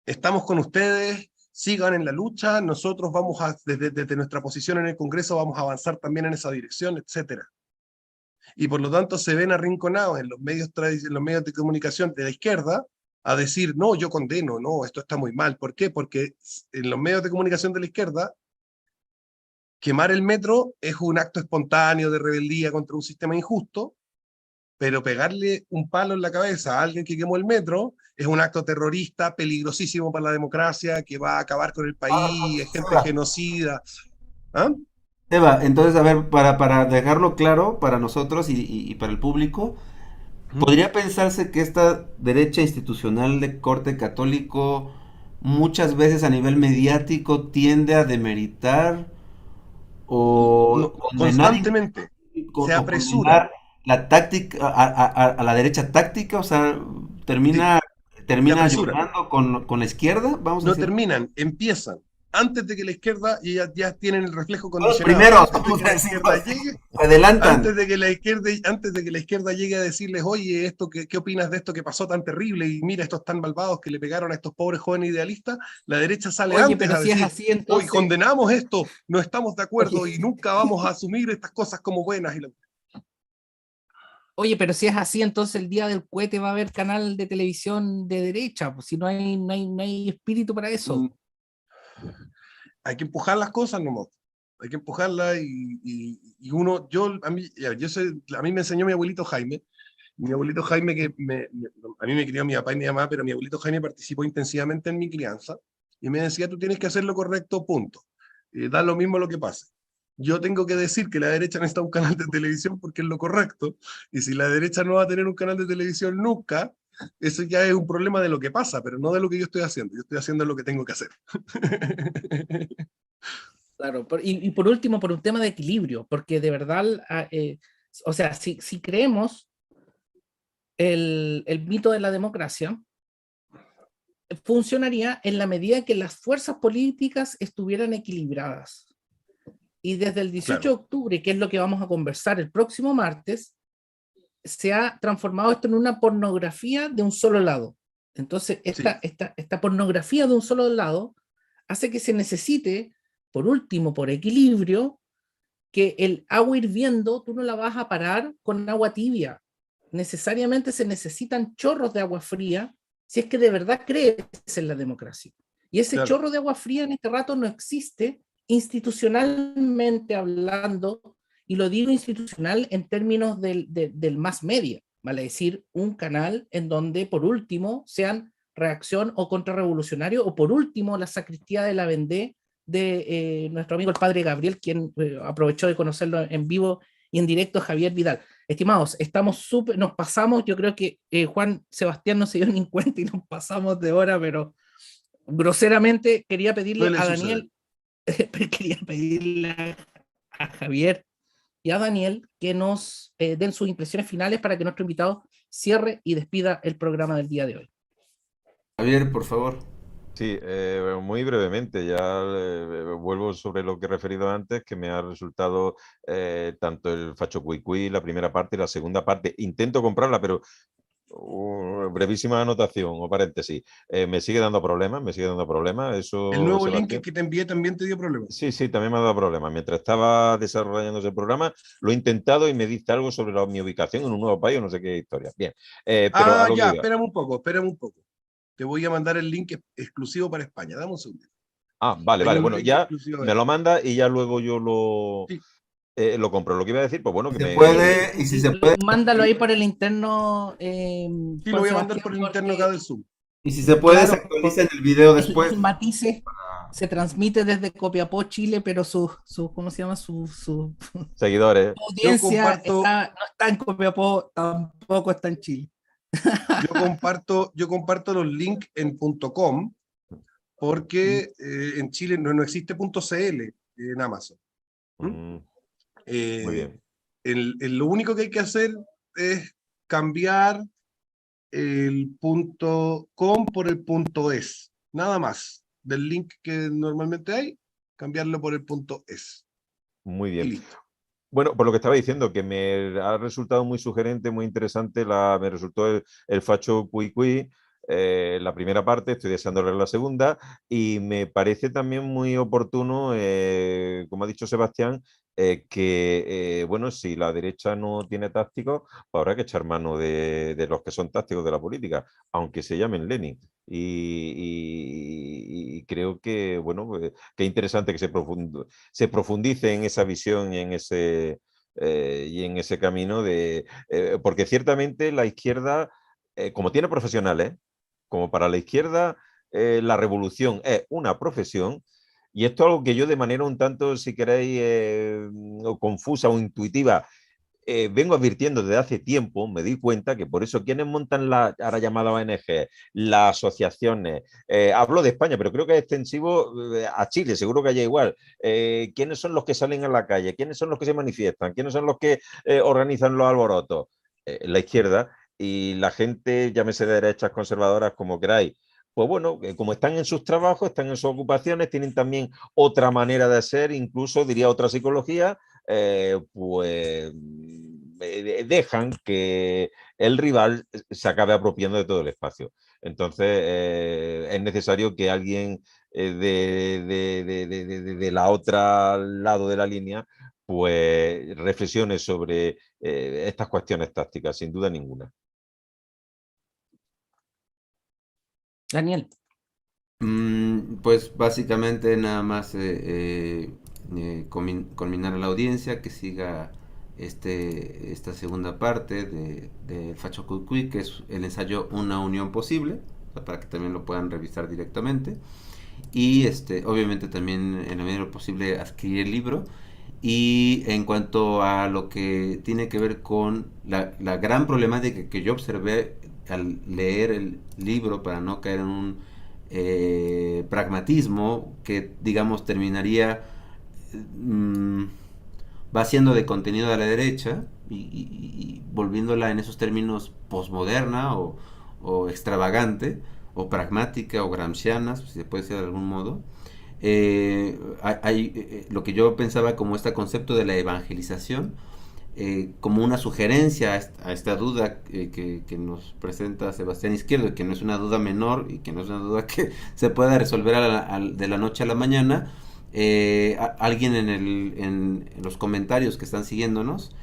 estamos con ustedes, sigan en la lucha, nosotros vamos desde nuestra posición en el Congreso vamos a avanzar también en esa dirección, etc. Y por lo tanto se ven arrinconados en los medios de comunicación de la izquierda, a decir, no, yo condeno, no, esto está muy mal. ¿Por qué? Porque en los medios de comunicación de la izquierda, quemar el metro es un acto espontáneo de rebeldía contra un sistema injusto, pero pegarle un palo en la cabeza a alguien que quemó el metro es un acto terrorista, peligrosísimo para la democracia, que va a acabar con el país, es gente genocida. ¿Ah? Eva, entonces, a ver, para dejarlo claro para nosotros y para el público, ¿podría pensarse que esta derecha institucional de corte católico muchas veces a nivel mediático tiende a demeritar o No, condenar, constantemente se o condenar apresuran, la táctica a la derecha táctica? O sea, sí, termina, se termina apresuran. ayudando con la izquierda, vamos a No decir. terminan, empiezan. Antes de que la izquierda ya tienen el reflejo Son los condicionado, primeros, antes de vamos que a la decirlo izquierda así. llegue, Se adelantan. antes de que la izquierda llegue a decirles, oye, esto, ¿qué opinas de esto que pasó tan terrible? Y mira, estos tan malvados que le pegaron a estos pobres jóvenes idealistas, la derecha sale Oye, antes pero a si es decir, así, hoy entonces, condenamos esto, no estamos de acuerdo oye, y nunca vamos a asumir estas cosas como buenas. oye, pero si es así, entonces el día del cohete va a haber canal de televisión de derecha, pues si no hay espíritu para eso. Mm, Hay que empujar las cosas nomás. Hay que empujarlas y uno, a mí me enseñó mi abuelito Jaime a mí me crió mi papá y mi mamá, pero mi abuelito Jaime participó intensivamente en mi crianza y me decía, tú tienes que hacer lo correcto, punto. Da lo mismo lo que pase. Yo tengo que decir que la derecha necesita un canal de televisión porque es lo correcto, y si la derecha no va a tener un canal de televisión nunca, eso ya es un problema de lo que pasa, pero no de lo que yo estoy haciendo. Yo estoy haciendo lo que tengo que hacer. Claro, y por último, por un tema de equilibrio, porque de verdad, o sea, si creemos el mito de la democracia, funcionaría en la medida en que las fuerzas políticas estuvieran equilibradas. Y desde el 18 de Claro, octubre, que es lo que vamos a conversar el próximo martes, se ha transformado esto en una pornografía de un solo lado. Entonces, sí, esta pornografía de un solo lado hace que se necesite, por último, por equilibrio, que el agua hirviendo tú no la vas a parar con agua tibia. Necesariamente se necesitan chorros de agua fría si es que de verdad crees en la democracia. Y ese claro. chorro de agua fría en este rato no existe institucionalmente hablando, y lo digo institucional en términos del mass media, vale decir, un canal en donde por último sean reacción o contrarrevolucionario, o por último la sacristía de la Vendée de nuestro amigo el padre Gabriel, quien aprovechó de conocerlo en vivo y en directo, Javier Vidal. Estimados, nos pasamos, yo creo que Juan Sebastián no se dio ni cuenta y nos pasamos de hora, pero groseramente quería pedirle Suele a suceder. Daniel, quería pedirle a Javier y a Daniel que nos den sus impresiones finales para que nuestro invitado cierre y despida el programa del día de hoy. Javier, por favor. Sí, muy brevemente, ya vuelvo sobre lo que he referido antes, que me ha resultado tanto el Facho Cuicuí, la primera parte y la segunda parte. Intento comprarla, pero brevísima anotación o paréntesis. Me sigue dando problemas. El Eso, nuevo link Sebastián. que te envié también te dio problemas. Sí, sí, también me ha dado problemas. Mientras estaba desarrollándose el programa, lo he intentado y me diste algo sobre mi ubicación en un nuevo país o no sé qué historia. Bien, pero a Ah, lo que ya, iba. espérame un poco, espérame un poco. Te voy a mandar el link exclusivo para España. Dame un segundo. Ah, vale, Hay vale. un Bueno, link ya exclusivo me ahí. lo manda y ya luego yo Sí, lo compro. Lo que iba a decir, pues bueno, Si que se me... puede, y si se puede, Mándalo ahí por el interno, sí, lo Juan voy a mandar Sebastián, por el interno acá porque del Zoom. y si se puede, se claro, actualiza en el video después. el Matices se transmite desde Copiapó, Chile, pero ¿cómo se llama? Su Seguidores. Yo audiencia comparto, no está en Copiapó, tampoco está en Chile. yo comparto los links en .com porque en Chile no existe .cl en Amazon. ¿Mm? Mm, muy Eh, bien. lo único que hay que hacer es cambiar el .com por el .es, nada más. Del link que normalmente hay, cambiarlo por el .es. Muy Y bien. listo. Bueno, por lo que estaba diciendo, que me ha resultado muy sugerente, muy interesante, me resultó el Facho Cuicuí, la primera parte, estoy deseando leer la segunda, y me parece también muy oportuno, como ha dicho Sebastián, bueno, si la derecha no tiene tácticos, pues habrá que echar mano de los que son tácticos de la política, aunque se llamen Lenin. Y creo que, bueno, pues, que interesante que se profundice en esa visión y en ese camino porque ciertamente la izquierda, como tiene profesionales, como para la izquierda la revolución es una profesión, y esto es algo que yo de manera un tanto, si queréis, o confusa o intuitiva, vengo advirtiendo desde hace tiempo. Me di cuenta que por eso quienes montan la ahora llamada ONG, las asociaciones, hablo de España, pero creo que es extensivo a Chile, seguro que allá igual. ¿Quiénes son los que salen a la calle? ¿Quiénes son los que se manifiestan? ¿Quiénes son los que organizan los alborotos? La izquierda. Y la gente, llámese de derechas, conservadoras, como queráis, pues bueno, como están en sus trabajos, están en sus ocupaciones, tienen también otra manera de ser, incluso diría otra psicología, pues dejan que el rival se acabe apropiando de todo el espacio. Entonces, es necesario que alguien de la otra lado de la línea pues reflexione sobre estas cuestiones tácticas, sin duda ninguna. Daniel. Pues básicamente nada más culminar a la audiencia que siga esta segunda parte de Facho Cucuy, que es el ensayo Una Unión Posible, para que también lo puedan revisar directamente. Y obviamente también en la medida de lo posible adquirir el libro. Y en cuanto a lo que tiene que ver con la gran problemática que yo observé al leer el libro, para no caer en un pragmatismo que, digamos, terminaría vaciando de contenido a la derecha y volviéndola en esos términos posmoderna o extravagante o pragmática o gramsciana, si se puede decir de algún modo. Hay lo que yo pensaba como este concepto de la evangelización, como una sugerencia a esta duda que nos presenta Sebastián Izquierdo, y que no es una duda menor y que no es una duda que se pueda resolver de la noche a la mañana. Alguien en los comentarios que están siguiéndonos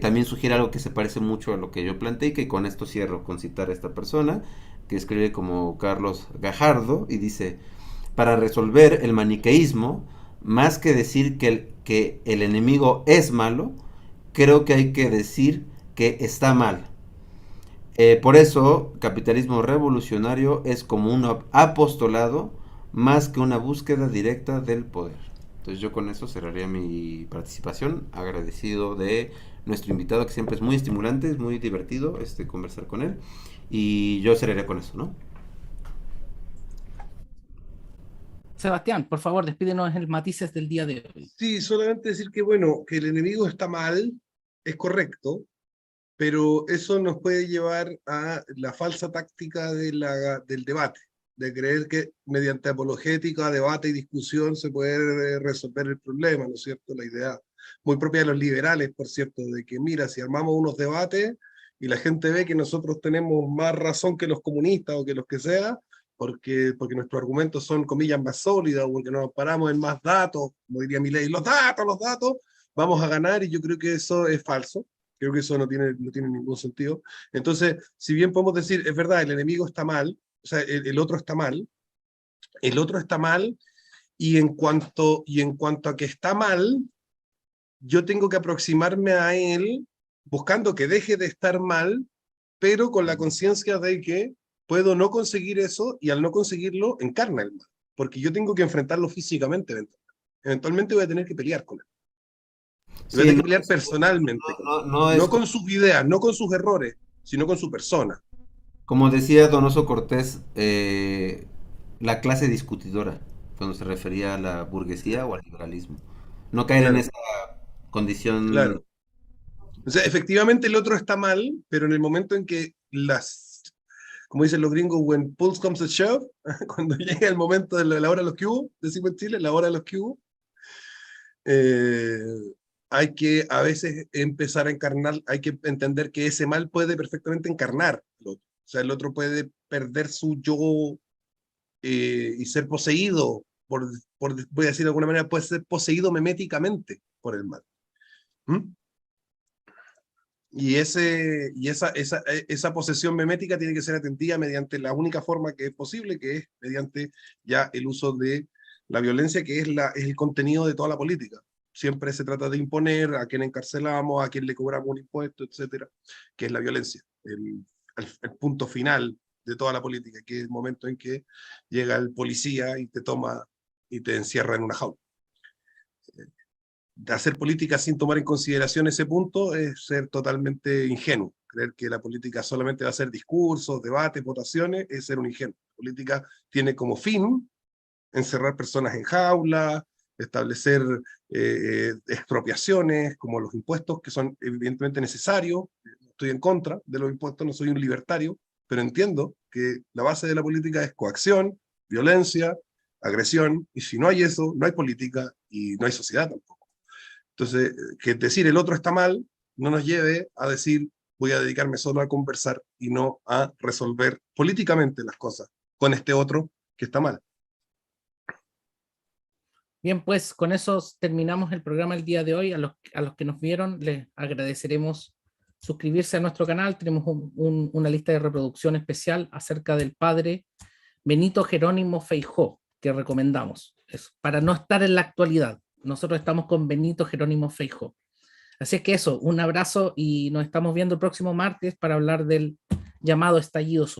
también sugiere algo que se parece mucho a lo que yo planteé, y que con esto cierro con citar a esta persona que escribe como Carlos Gajardo y dice: para resolver el maniqueísmo, más que decir que el enemigo es malo, creo que hay que decir que está mal. Por eso, capitalismo revolucionario es como un apostolado más que una búsqueda directa del poder. Entonces yo con eso cerraría mi participación, agradecido de nuestro invitado, que siempre es muy estimulante, es muy divertido conversar con él, y yo cerraría con eso, ¿no? Sebastián, por favor, despídenos en el matices del día de hoy. Sí, solamente decir que, bueno, que el enemigo está mal, es correcto, pero eso nos puede llevar a la falsa táctica del debate, de creer que mediante apologética, debate y discusión se puede resolver el problema, ¿no es cierto? La idea muy propia de los liberales, por cierto, de que mira, si armamos unos debates y la gente ve que nosotros tenemos más razón que los comunistas o que los que sea, porque nuestros argumentos son, comillas, más sólidos, porque nos paramos en más datos, como diría Milei, los datos, vamos a ganar, y yo creo que eso es falso. Creo que eso no tiene ningún sentido. Entonces, si bien podemos decir, es verdad, el enemigo está mal, o sea, el otro está mal, y en cuanto a que está mal, yo tengo que aproximarme a él buscando que deje de estar mal, pero con la conciencia de que puedo no conseguir eso, y al no conseguirlo, encarna el mal, porque yo tengo que enfrentarlo físicamente. Eventualmente voy a tener que pelear con él. Y voy a Sí, tener no, que pelear personalmente con él. no es No con sus ideas, no con sus errores, sino con su persona. como decía Donoso Cortés, la clase discutidora, cuando se refería a la burguesía o al liberalismo. No caer en Claro, esa condición. claro. O sea, efectivamente el otro está mal, pero en el momento en que como dicen los gringos, when pulse comes to shove, cuando llega el momento de la hora de los que hubo, decimos en Chile, la hora de los que hubo, eh, hay que a veces empezar a encarnar, hay que entender que ese mal puede perfectamente encarnar al otro. O sea, el otro puede perder su yo y ser poseído, voy a decir de alguna manera, puede ser poseído meméticamente por el mal. ¿Mm? Y esa posesión memética tiene que ser atendida mediante la única forma que es posible, que es mediante ya el uso de la violencia, que es el contenido de toda la política. Siempre se trata de imponer a quien encarcelamos, a quien le cobramos un impuesto, etcétera, que es la violencia. El punto final de toda la política, que es el momento en que llega el policía y te toma y te encierra en una jaula. De hacer política sin tomar en consideración ese punto es ser totalmente ingenuo. Creer que la política solamente va a ser discursos, debates, votaciones, es ser un ingenuo. La política tiene como fin encerrar personas en jaulas, establecer expropiaciones, como los impuestos, que son evidentemente necesarios. Estoy en contra de los impuestos, no soy un libertario, pero entiendo que la base de la política es coacción, violencia, agresión, y si no hay eso, no hay política y no hay sociedad tampoco. Entonces, que decir el otro está mal no nos lleve a decir voy a dedicarme solo a conversar y no a resolver políticamente las cosas con este otro que está mal. Bien, pues con eso terminamos el programa el día de hoy. A los que nos vieron les agradeceremos suscribirse a nuestro canal. Tenemos una lista de reproducción especial acerca del padre Benito Jerónimo Feijó, que recomendamos, para no estar en la actualidad. Nosotros estamos con Benito Jerónimo Feijó. Así es que eso, un abrazo y nos estamos viendo el próximo martes para hablar del llamado estallido social.